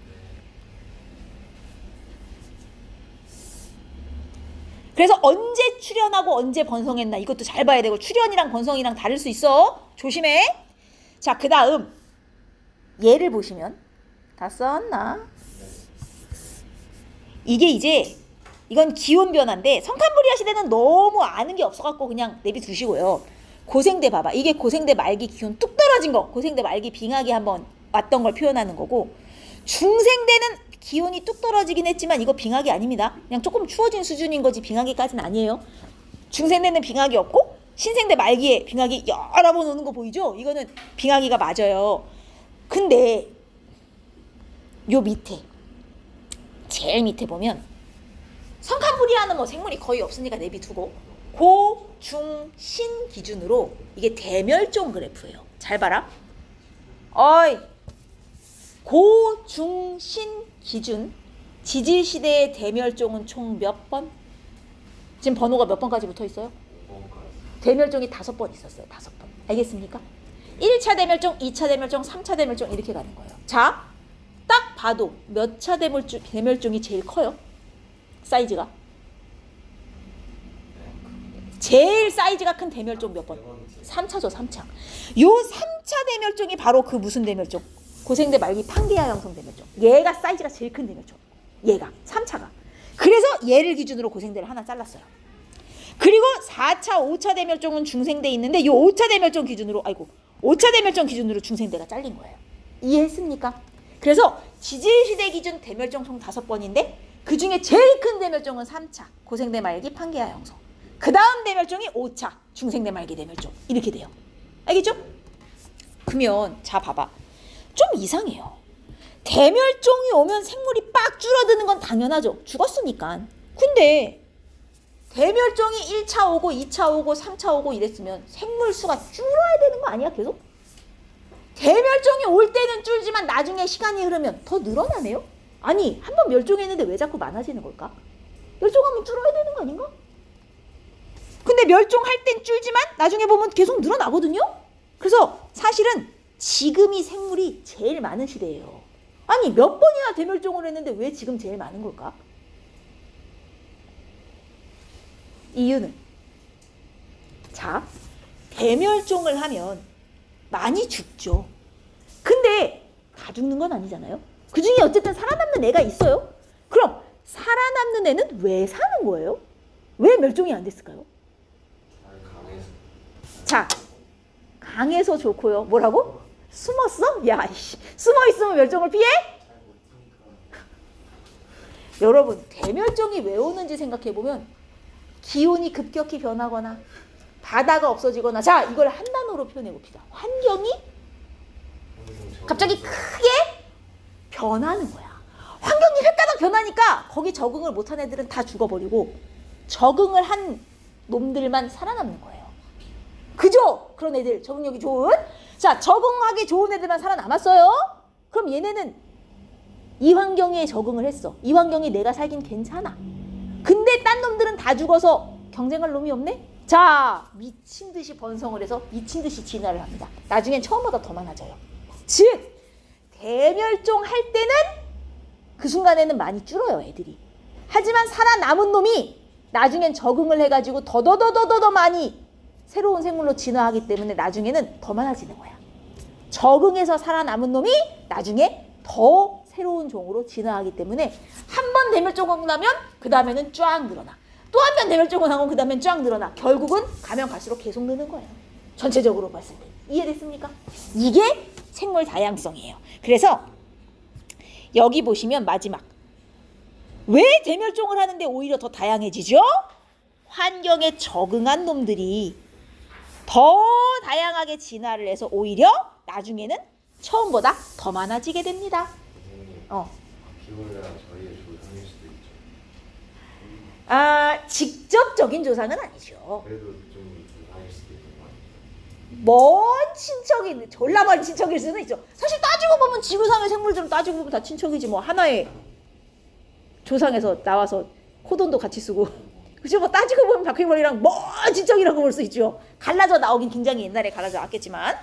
그래서 언제 출현하고 언제 번성했나 이것도 잘 봐야 되고 출현이랑 번성이랑 다를 수 있어. 조심해. 자, 그 다음 얘를 보시면 다 썼나? 이게 이제 이건 기온 변화인데 성칸브리아 시대는 너무 아는 게 없어갖고 그냥 내비 두시고요. 고생대 봐봐. 이게 고생대 말기 기온 뚝 떨어진 거. 고생대 말기 빙하기 한번 왔던 걸 표현하는 거고 중생대는 기온이 뚝 떨어지긴 했지만 이거 빙하기 아닙니다. 그냥 조금 추워진 수준인 거지 빙하기까지는 아니에요. 중생대는 빙하기 없고 신생대 말기에 빙하기 여러 번 오는 거 보이죠? 이거는 빙하기가 맞아요. 근데 요 밑에 제일 밑에 보면 성칸브리아는 뭐 생물이 거의 없으니까 내비두고 고, 중, 신 기준으로 이게 대멸종 그래프예요. 잘 봐라. 어이 고, 중, 신 기준 지질시대의 대멸종은 총 몇 번? 지금 번호가 몇 번까지 붙어 있어요? 대멸종이 5번 있었어요. 5번. 알겠습니까? 1차 대멸종, 2차 대멸종, 3차 대멸종 이렇게 가는 거예요. 자, 딱 봐도 몇 차 대멸종이 제일 커요? 사이즈가? 제일 사이즈가 큰 대멸종 몇 번? 3차죠. 3차. 요 3차 대멸종이 바로 그 무슨 대멸종? 고생대 말기 판게아 형성 대멸종. 얘가 사이즈가 제일 큰 대멸종. 얘가 3차가. 그래서 얘를 기준으로 고생대를 하나 잘랐어요. 그리고 4차, 5차 대멸종은 중생대 있는데 요 5차 대멸종 기준으로 5차 대멸종 기준으로 중생대가 잘린 거예요. 이해했습니까? 그래서 지질시대 기준 대멸종 총 5번인데 그 중에 제일 큰 대멸종은 3차 고생대 말기 판게아 형성. 그 다음 대멸종이 5차 중생대 말기 대멸종. 이렇게 돼요. 알겠죠? 그러면 자 봐봐. 좀 이상해요. 대멸종이 오면 생물이 빡 줄어드는 건 당연하죠. 죽었으니까. 근데 대멸종이 1차 오고 2차 오고 3차 오고 이랬으면 생물 수가 줄어야 되는 거 아니야 계속? 대멸종이 올 때는 줄지만 나중에 시간이 흐르면 더 늘어나네요? 아니 한 번 멸종했는데 왜 자꾸 많아지는 걸까? 멸종하면 줄어야 되는 거 아닌가? 근데 멸종할 땐 줄지만 나중에 보면 계속 늘어나거든요? 그래서 사실은 지금이 생물이 제일 많은 시대예요. 아니 몇 번이나 대멸종을 했는데 왜 지금 제일 많은 걸까? 이유는 자 대멸종을 하면 많이 죽죠. 근데 다 죽는 건 아니잖아요. 그 중에 어쨌든 살아남는 애가 있어요. 그럼 살아남는 애는 왜 사는 거예요? 왜 멸종이 안 됐을까요? 자 강해서 좋고요. 뭐라고? 숨었어? 야 이씨 숨어 있으면 멸종을 피해? 여러분 대멸종이 왜 오는지 생각해보면 기온이 급격히 변하거나 바다가 없어지거나 자 이걸 한 단어로 표현해봅시다. 환경이 갑자기 크게 변하는 거야. 환경이 획가닥 변하니까 거기 적응을 못한 애들은 다 죽어버리고 적응을 한 놈들만 살아남는 거예요. 그죠? 그런 애들 적응력이 좋은 자 적응하기 좋은 애들만 살아남았어요. 그럼 얘네는 이 환경에 적응을 했어. 이 환경이 내가 살긴 괜찮아. 근데 딴 놈들은 다 죽어서 경쟁할 놈이 없네? 자 미친 듯이 번성을 해서 미친 듯이 진화를 합니다. 나중엔 처음보다 더 많아져요. 즉 대멸종할 때는 그 순간에는 많이 줄어요 애들이. 하지만 살아남은 놈이 나중엔 적응을 해가지고 더더더더더 많이 새로운 생물로 진화하기 때문에 나중에는 더 많아지는 거야. 적응해서 살아남은 놈이 나중에 더 새로운 종으로 진화하기 때문에 한 번 대멸종하고 나면 그 다음에는 쫙 늘어나. 또 한 번 대멸종을 하고 그 다음엔 쫙 늘어나. 결국은 가면 갈수록 계속 느는 거예요. 전체적으로 봤을 때. 이해됐습니까? 이게 생물 다양성이에요. 그래서 여기 보시면 마지막. 왜 대멸종을 하는데 오히려 더 다양해지죠? 환경에 적응한 놈들이 더 다양하게 진화를 해서 오히려 나중에는 처음보다 더 많아지게 됩니다. 기온이랑 저희의 조상일 수도 있죠. 직접적인 조상은 아니죠. 그래도 좀 조상일 수도 있는 거 아니에요? 먼 친척이 졸라 먼 친척일 수는 있죠. 사실 따지고 보면 지구상의 생물들은 따지고 보면 다 친척이지 뭐. 하나의 조상에서 나와서 코돈도 같이 쓰고 그죠? 뭐 따지고 보면 바퀴벌레랑 먼 친척이라고 볼 수 있죠. 갈라져 나오긴 굉장히 옛날에 갈라져 왔겠지만.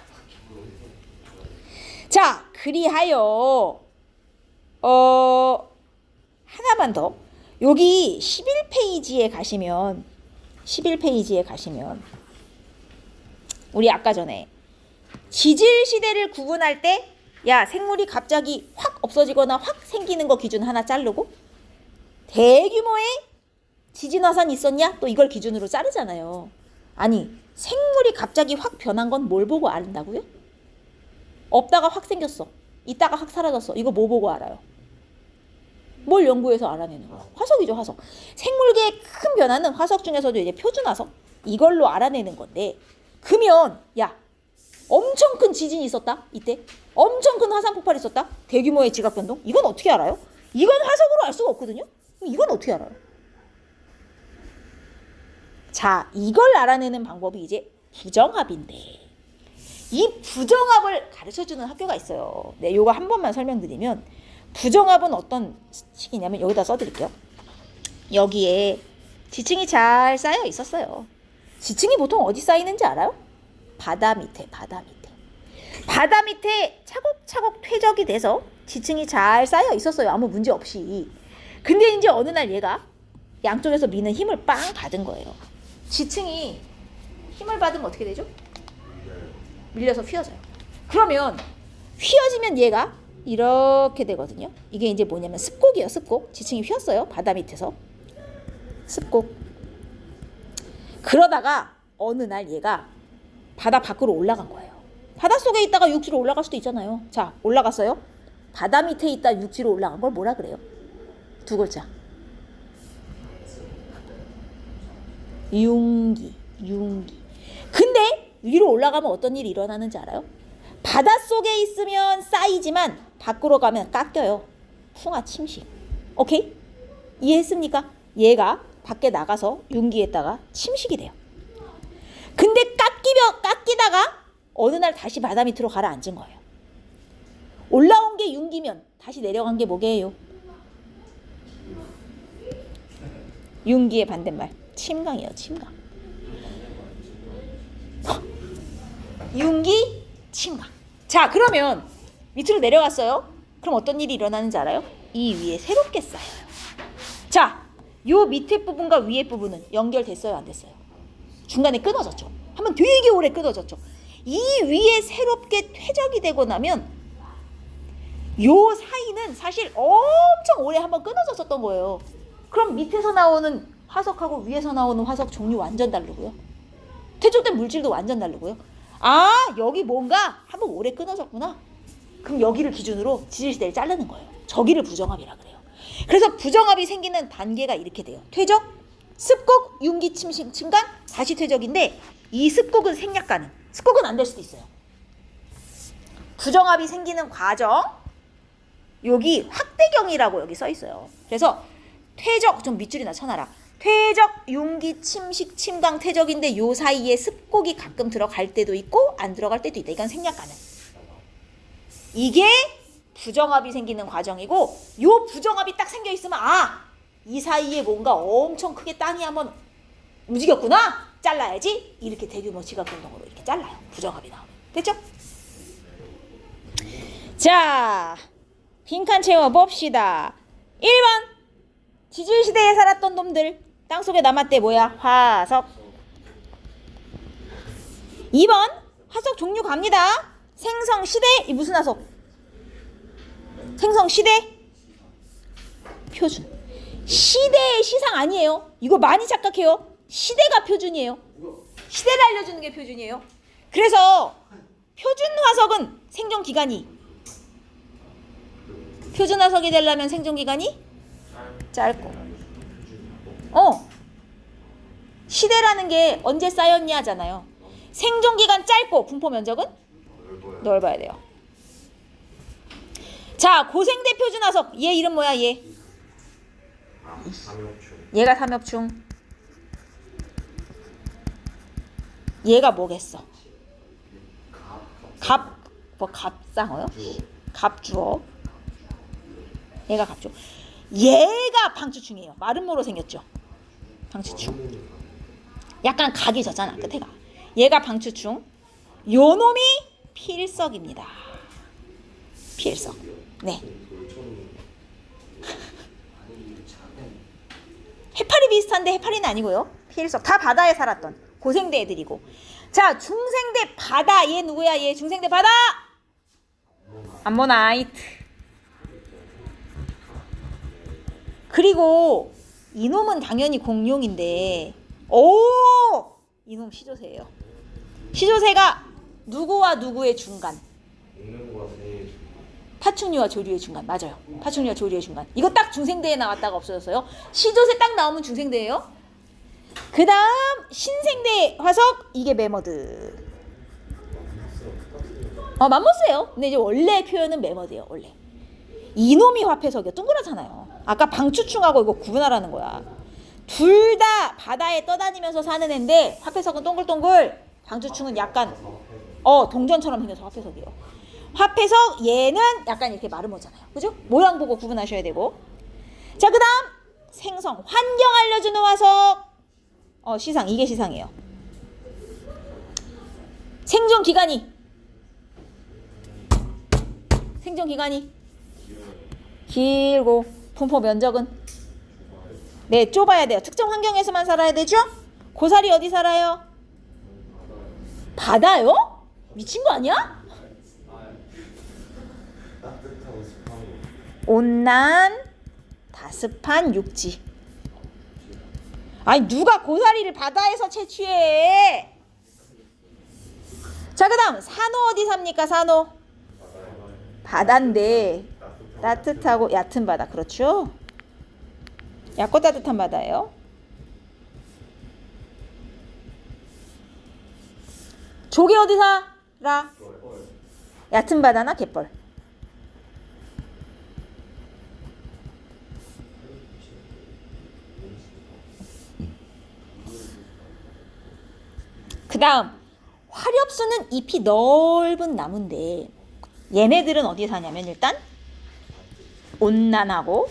자, 그리하여 하나만 더. 여기 11페이지에 가시면 우리 아까 전에 지질 시대를 구분할 때 야, 생물이 갑자기 확 없어지거나 확 생기는 거 기준 하나 자르고 대규모의 지진 화산이 있었냐? 또 이걸 기준으로 자르잖아요. 아니, 생물이 갑자기 확 변한 건 뭘 보고 안다고요? 없다가 확 생겼어. 있다가 확 사라졌어. 이거 뭐 보고 알아요? 뭘 연구해서 알아내는 거야? 화석이죠, 화석. 생물계의 큰 변화는 화석 중에서도 이제 표준화석 이걸로 알아내는 건데, 그러면 야, 엄청 큰 지진이 있었다. 이때 엄청 큰 화산 폭발이 있었다. 대규모의 지각 변동. 이건 어떻게 알아요? 이건 화석으로 알 수가 없거든요. 이건 어떻게 알아요? 자, 이걸 알아내는 방법이 이제 부정합인데, 이 부정합을 가르쳐주는 학교가 있어요. 네, 요거 한 번만 설명드리면, 부정합은 어떤 식이냐면 여기다 써드릴게요. 여기에 지층이 잘 쌓여 있었어요. 지층이 보통 어디 쌓이는지 알아요? 바다 밑에. 바다 밑에 차곡차곡 퇴적이 돼서 지층이 잘 쌓여 있었어요. 아무 문제 없이. 근데 이제 어느 날 얘가 양쪽에서 미는 힘을 빵 받은 거예요. 지층이 힘을 받으면 어떻게 되죠? 밀려서 휘어져요. 그러면 휘어지면 얘가 이렇게 되거든요. 이게 이제 뭐냐면 습곡이에요. 습곡. 지층이 휘었어요. 바다 밑에서. 습곡. 그러다가 어느 날 얘가 바다 밖으로 올라간 거예요. 바닷속에 있다가 육지로 올라갈 수도 있잖아요. 자, 올라갔어요. 바다 밑에 있다 육지로 올라간 걸 뭐라 그래요? 두 글자. 융기. 근데 위로 올라가면 어떤 일이 일어나는지 알아요? 바닷속에 있으면 쌓이지만 밖으로 가면 깎여요. 풍화 침식. 오케이? 이해했습니까? 얘가 밖에 나가서 융기에다가 침식이 돼요. 근데 깎이다가 어느 날 다시 바다 밑으로 가라앉은 거예요. 올라온 게 융기면 다시 내려간 게 뭐게요? 융기의 반대말 침강이에요. 침강. 융기, 침강. 자, 그러면 밑으로 내려갔어요. 그럼 어떤 일이 일어나는지 알아요? 이 위에 새롭게 쌓여요. 자, 요 밑에 부분과 위에 부분은 연결됐어요? 안 됐어요? 중간에 끊어졌죠. 한번 되게 오래 끊어졌죠. 이 위에 새롭게 퇴적이 되고 나면 요 사이는 사실 엄청 오래 한번 끊어졌었던 거예요. 그럼 밑에서 나오는 화석하고 위에서 나오는 화석 종류 완전 다르고요. 퇴적된 물질도 완전 다르고요. 아, 여기 뭔가 한번 오래 끊어졌구나. 그럼 여기를 기준으로 지질시대를 자르는 거예요. 저기를 부정합이라 그래요. 그래서 부정합이 생기는 단계가 이렇게 돼요. 퇴적, 습곡, 융기, 침식, 침강, 다시 퇴적인데 이 습곡은 생략 가능. 습곡은 안 될 수도 있어요. 부정합이 생기는 과정, 여기 확대경이라고 여기 써 있어요. 그래서 퇴적, 좀 밑줄이나 쳐놔라. 퇴적, 융기, 침식, 침강, 퇴적인데 요 사이에 습곡이 가끔 들어갈 때도 있고 안 들어갈 때도 있다. 이건 생략 가능. 이게 부정합이 생기는 과정이고, 요 부정합이 딱 생겨 있으면 이 사이에 뭔가 엄청 크게 땅이 한번 움직였구나. 잘라야지. 이렇게 대규모 지각 변동으로 이렇게 잘라요. 부정합이 나오면. 됐죠? 자, 빈칸 채워 봅시다. 1번 지질시대에 살았던 놈들 땅속에 남았대. 뭐야? 화석. 2번 화석 종류 갑니다. 생성시대. 이 무슨 화석? 생성시대. 표준. 시대의 시상 아니에요. 이거 많이 착각해요. 시대가 표준이에요. 시대를 알려주는 게 표준이에요. 그래서 표준 화석은 생존기간이, 표준 화석이 되려면 생존기간이 짧고, 시대라는 게 언제 쌓였냐잖아요. 생존기간 짧고 분포 면적은 넓어야 돼요. 자, 고생대 표준 화석. 얘 이름 뭐야? 얘가 삼엽충. 얘가 뭐겠어? 갑상어요? 갑주어. 얘가 갑주어. 얘가 방추충이에요. 마름모로 생겼죠. 방추충. 약간 각이 졌잖아 끝에가. 얘가 방추충. 요 놈이 필석입니다. 필석. 네. 해파리 비슷한데 해파리는 아니고요. 필석. 다 바다에 살았던 고생대 애들이고. 자, 중생대 바다. 얘 누구야? 얘 중생대 바다. 암모나이트. 그리고 이놈은 당연히 공룡인데, 이놈 시조새예요. 시조새가 누구와 누구의 중간? 파충류와 조류의 중간. 맞아요. 파충류와 조류의 중간. 이거 딱 중생대에 나왔다가 없어졌어요. 시조새 딱 나오면 중생대예요. 그 다음 신생대 화석. 이게 매머드. 맘모스예요. 근데 이제 원래 표현은 매머드예요. 원래 이놈이 화폐석이요. 동그랗잖아요. 아까 방추충하고 이거 구분하라는 거야. 둘 다 바다에 떠다니면서 사는 애인데 화폐석은 동글동글, 방추충은 약간 동전처럼 생겨서 화폐석이에요. 화폐석 얘는 약간 이렇게 마름모잖아요. 그죠? 모양 보고 구분하셔야 되고. 자, 그 다음 생성. 환경 알려주는 화석. 시상. 이게 시상이에요. 생존 기간이 길고 분포 면적은 네, 좁아야 돼요. 특정 환경에서만 살아야 되죠? 고사리 어디 살아요? 바다요? 미친 거 아니야? 온난 다습한 육지. 아니 누가 고사리를 바다에서 채취해? 자, 그 다음 산호 어디 삽니까? 산호 바다인데 따뜻하고 얕은 바다. 그렇죠? 얕고 따뜻한 바다예요. 조개 어디 살아? 얕은 바다나 갯벌. 그 다음 화렵수는 잎이 넓은 나무인데 얘네들은 어디에 사냐면 일단 온난하고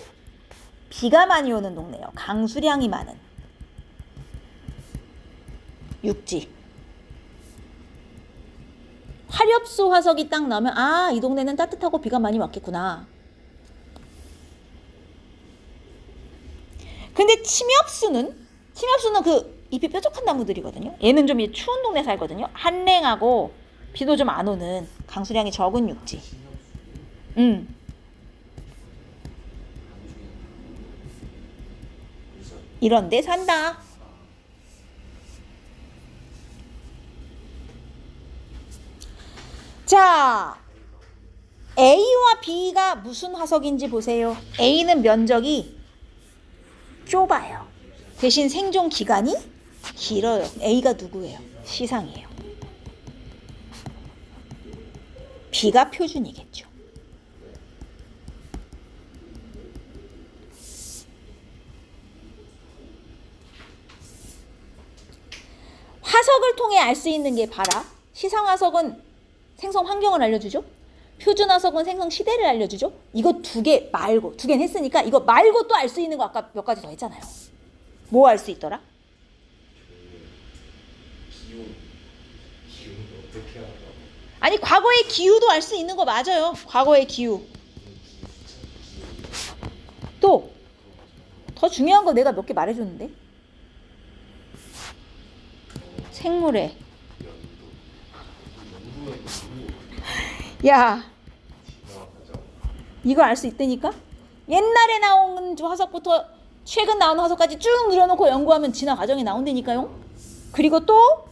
비가 많이 오는 동네예요. 강수량이 많은 육지. 화렵수 화석이 딱 나오면 이 동네는 따뜻하고 비가 많이 왔겠구나. 근데 침엽수는 그 잎이 뾰족한 나무들이거든요. 얘는 좀 추운 동네 살거든요. 한랭하고 비도 좀 안 오는 강수량이 적은 육지. 이런 데 산다. 자, A와 B가 무슨 화석인지 보세요. A는 면적이 좁아요. 대신 생존 기간이 길어요. A가 누구예요? 시상이에요. B가 표준이겠죠. 화석을 통해 알 수 있는 게 봐라. 시상 화석은 생성 환경을 알려주죠. 표준 화석은 생성 시대를 알려주죠. 이거 두 개 말고, 두 개는 했으니까 이거 말고 또 알 수 있는 거 아까 몇 가지 더 했잖아요. 뭐 알 수 있더라? 기운 어떻게 알아? 아니 과거의 기후도 알 수 있는 거 맞아요. 과거의 기후. 또 더 중요한 거 내가 몇 개 말해줬는데. 생물의 야 이거 알 수 있다니까. 옛날에 나온 화석부터 최근 나온 화석까지 쭉 늘어놓고 연구하면 진화 과정이 나온다니까요. 그리고 또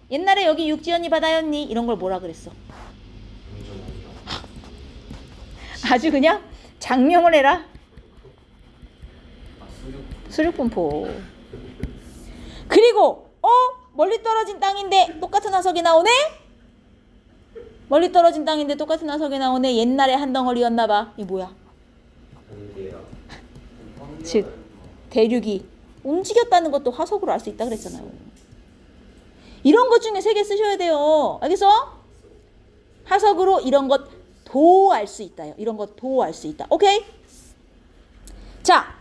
옛날에 여기 육지였니 바다였니 이런 걸 뭐라 그랬어. 아주 그냥 장명을 해라. 수륙분포. 그리고 멀리 떨어진 땅인데 똑같은 화석이 나오네. 멀리 떨어진 땅인데 똑같은 화석이 나오네. 옛날에 한 덩어리였나 봐. 이 뭐야? 즉 대륙이 움직였다는 것도 화석으로 알 수 있다 그랬잖아요. 이런 것 중에 3개 쓰셔야 돼요. 알겠어? 화석으로 이런 것 도알 수 있다요. 이런 것 도알 수 있다. 오케이? 자,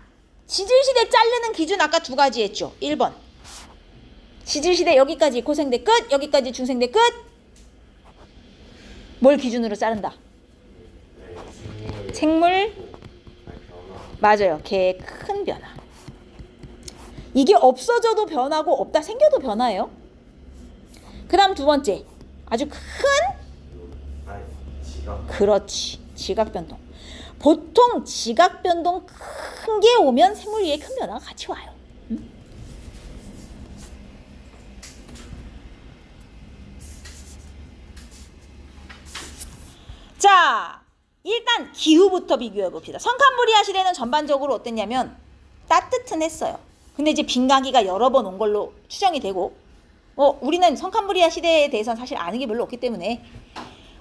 지질시대 자르는 기준 아까 두 가지 했죠. 1번. 지질시대 여기까지 고생대 끝, 여기까지 중생대 끝. 뭘 기준으로 자른다? 생물. 맞아요. 개의 큰 변화. 이게 없어져도 변하고 없다 생겨도 변화예요. 그 다음 두 번째. 아주 큰. 그렇지. 지각 변동. 보통 지각 변동 큰 게 오면 생물 위에 큰 변화가 같이 와요. 자, 일단 기후부터 비교해 봅시다. 성캄브리아 시대는 전반적으로 어땠냐면 따뜻은 했어요. 근데 이제 빙하기가 여러 번 온 걸로 추정이 되고, 우리는 성캄브리아 시대에 대해서는 사실 아는 게 별로 없기 때문에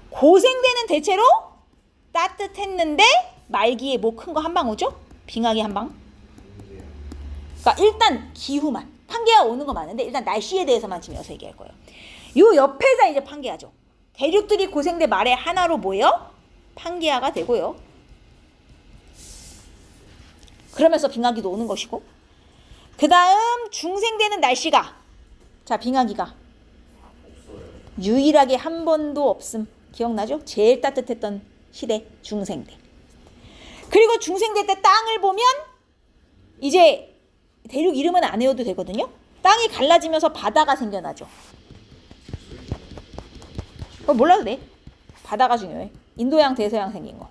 고생대는 대체로 따뜻했는데 말기에 뭐 큰 거 한 방 오죠? 빙하기 한 방. 그러니까 일단 기후만. 판게아 오는 거 많은데 일단 날씨에 대해서만 지금 여기서 얘기할 거예요. 요 옆에다 이제 판게아죠. 대륙들이 고생대 말에 하나로 모여 판게아가 되고요. 그러면서 빙하기도 오는 것이고, 그 다음 중생대는 날씨가, 자 빙하기가 유일하게 한 번도 없음. 기억나죠? 제일 따뜻했던 시대 중생대. 그리고 중생대 때 땅을 보면 이제 대륙 이름은 안 외워도 되거든요. 땅이 갈라지면서 바다가 생겨나죠. 몰라도 돼. 바다가 중요해. 인도양 대서양 생긴 거.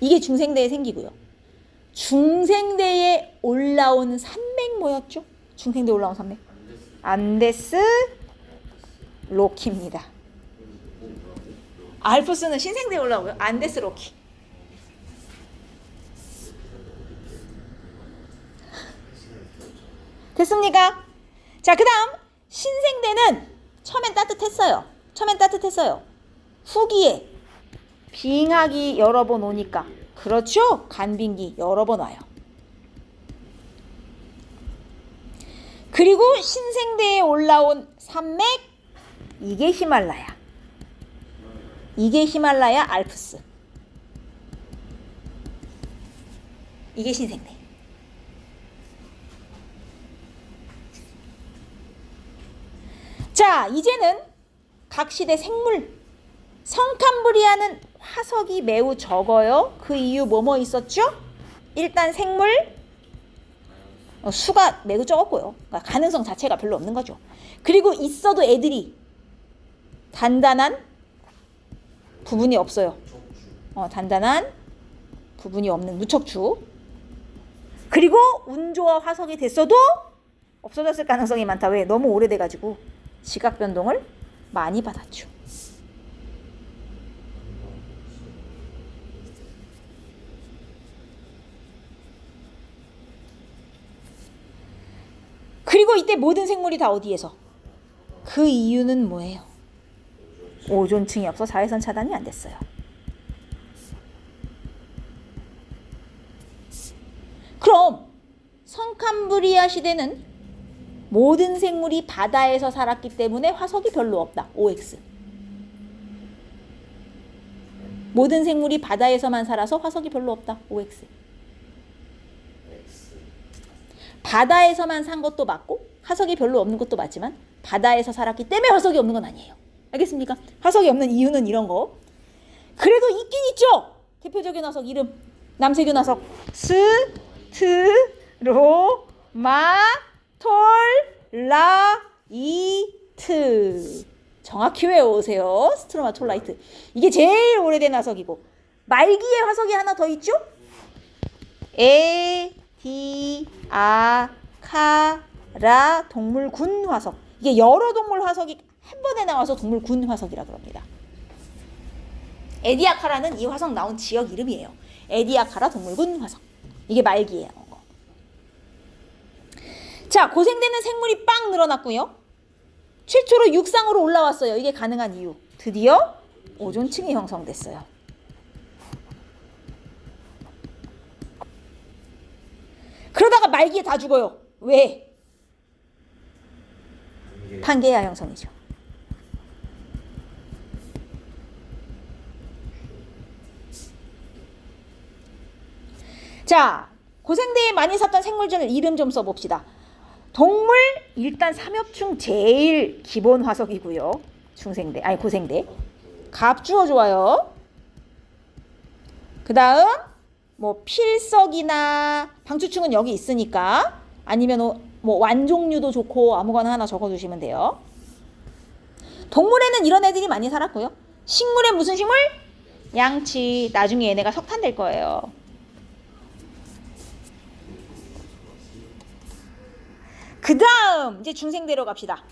이게 중생대에 생기고요. 중생대에 올라온 산맥 뭐였죠? 중생대에 올라온 산맥. 안데스 로키입니다. 알프스는 신생대에 올라오고요. 안데스 로키. 됐습니까? 자, 그 다음 신생대는 처음엔 따뜻했어요. 후기에 빙하기 여러 번 오니까, 그렇죠? 간빙기 여러 번 와요. 그리고 신생대에 올라온 산맥, 이게 히말라야. 이게 히말라야 알프스. 이게 신생대. 자, 이제는 각 시대 생물. 성캄브리아는 화석이 매우 적어요. 그 이유 뭐뭐 있었죠? 일단 생물 수가 매우 적었고요. 그러니까 가능성 자체가 별로 없는 거죠. 그리고 있어도 애들이 단단한 부분이 없어요. 단단한 부분이 없는 무척추. 그리고 운 좋아 화석이 됐어도 없어졌을 가능성이 많다. 왜? 너무 오래돼가지고 지각 변동을 많이 받았죠. 그리고 이때 모든 생물이 다 어디에서? 그 이유는 뭐예요? 오존층이 없어 자외선 차단이 안 됐어요. 그럼 성캄브리아 시대는 모든 생물이 바다에서 살았기 때문에 화석이 별로 없다. OX. 모든 생물이 바다에서만 살아서 화석이 별로 없다. OX. 바다에서만 산 것도 맞고 화석이 별로 없는 것도 맞지만 바다에서 살았기 때문에 화석이 없는 건 아니에요. 알겠습니까? 화석이 없는 이유는 이런 거. 그래도 있긴 있죠. 대표적인 화석 이름. 남세균 화석. 스트로마톨라이트. 정확히 외워오세요. 스트로마톨라이트. 이게 제일 오래된 화석이고, 말기의 화석이 하나 더 있죠? 에디아카라 동물군 화석. 이게 여러 동물 화석이 한 번에 나와서 동물군 화석이라 그럽니다. 에디아카라는 이 화석 나온 지역 이름이에요. 에디아카라 동물군 화석. 이게 말기에 나온 거. 자, 고생대는 생물이 빵 늘어났고요. 최초로 육상으로 올라왔어요. 이게 가능한 이유. 드디어 오존층이 형성됐어요. 그러다가 말기에 다 죽어요. 왜? 판게아 형성이죠. 자, 고생대에 많이 샀던 생물질 이름 좀 써봅시다. 동물 일단 삼엽충 제일 기본 화석이고요. 중생대 아니 고생대. 갑주어 좋아요. 그 다음 뭐 필석이나 방추충은 여기 있으니까 아니면 뭐 완종류도 좋고 아무거나 하나 적어두시면 돼요. 동물에는 이런 애들이 많이 살았고요. 식물에 무슨 식물? 양치. 나중에 얘네가 석탄 될 거예요. 그 다음 이제 중생대로 갑시다.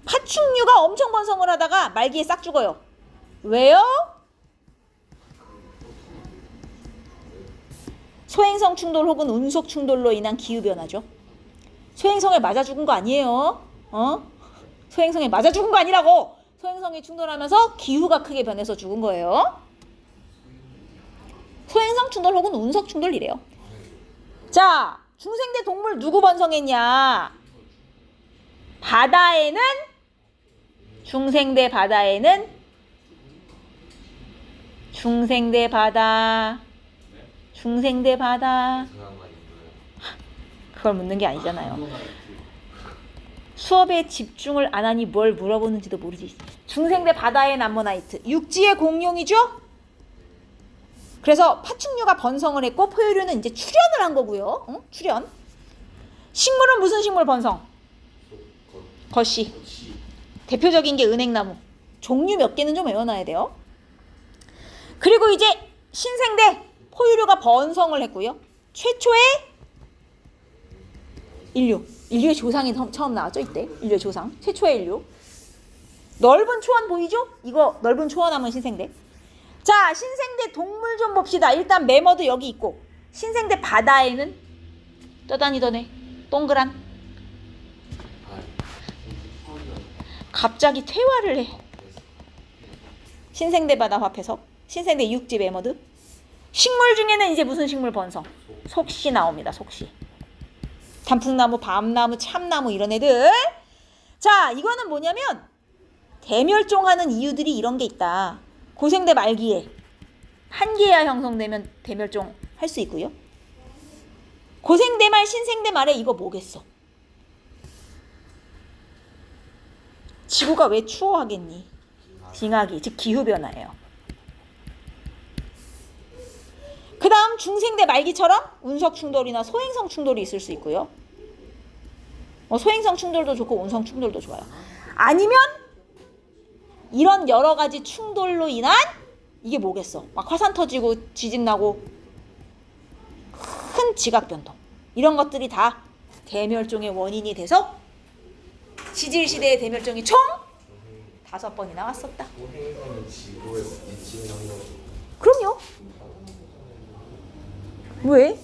파충류가 엄청 번성을 하다가 말기에 싹 죽어요. 왜요? 소행성 충돌 혹은 운석 충돌로 인한 기후변화죠. 소행성에 맞아 죽은 거 아니에요. 소행성에 맞아 죽은 거 아니라고. 소행성이 충돌하면서 기후가 크게 변해서 죽은 거예요. 소행성 충돌 혹은 운석 충돌이래요. 자, 중생대 동물 누구 번성했냐? 바다에는 중생대 바다에는 중생대 바다 중생대 바다 그걸 묻는 게 아니잖아요. 수업에 집중을 안 하니 뭘 물어보는지도 모르지. 중생대 바다의 남모나이트 육지의 공룡이죠? 그래서 파충류가 번성을 했고 포유류는 이제 출현을 한 거고요. 출현. 식물은 무슨 식물 번성? 거시. 대표적인 게 은행나무. 종류 몇 개는 좀 외워놔야 돼요. 그리고 이제 신생대 포유류가 번성을 했고요. 최초의 인류의 조상이 처음 나왔죠. 이때 인류의 조상. 최초의 인류. 넓은 초원 보이죠? 이거 넓은 초원하면 신생대. 자, 신생대 동물 좀 봅시다. 일단 매머드 여기 있고 신생대 바다에는 떠다니던 애 동그란 갑자기 퇴화를 해. 신생대 바다 화폐석, 신생대 육지 매머드. 식물 중에는 이제 무슨 식물 번성? 속시 나옵니다. 속시. 단풍나무, 밤나무, 참나무 이런 애들. 자, 이거는 뭐냐면 대멸종하는 이유들이 이런 게 있다. 고생대 말기에 한계야 형성되면 대멸종 할 수 있고요. 고생대 말 신생대 말에 이거 뭐겠어? 지구가 왜 추워하겠니? 빙하기, 즉 기후변화예요. 그 다음 중생대 말기처럼 운석 충돌이나 소행성 충돌이 있을 수 있고요. 소행성 충돌도 좋고 운석 충돌도 좋아요. 아니면 이런 여러 가지 충돌로 인한 이게 뭐겠어? 막 화산 터지고 지진 나고 큰 지각 변동 이런 것들이 다 대멸종의 원인이 돼서 지질시대의 대멸종이 총 5번이나 왔었다. 소행성이 지구에 미치는 영향. 그럼요. 왜?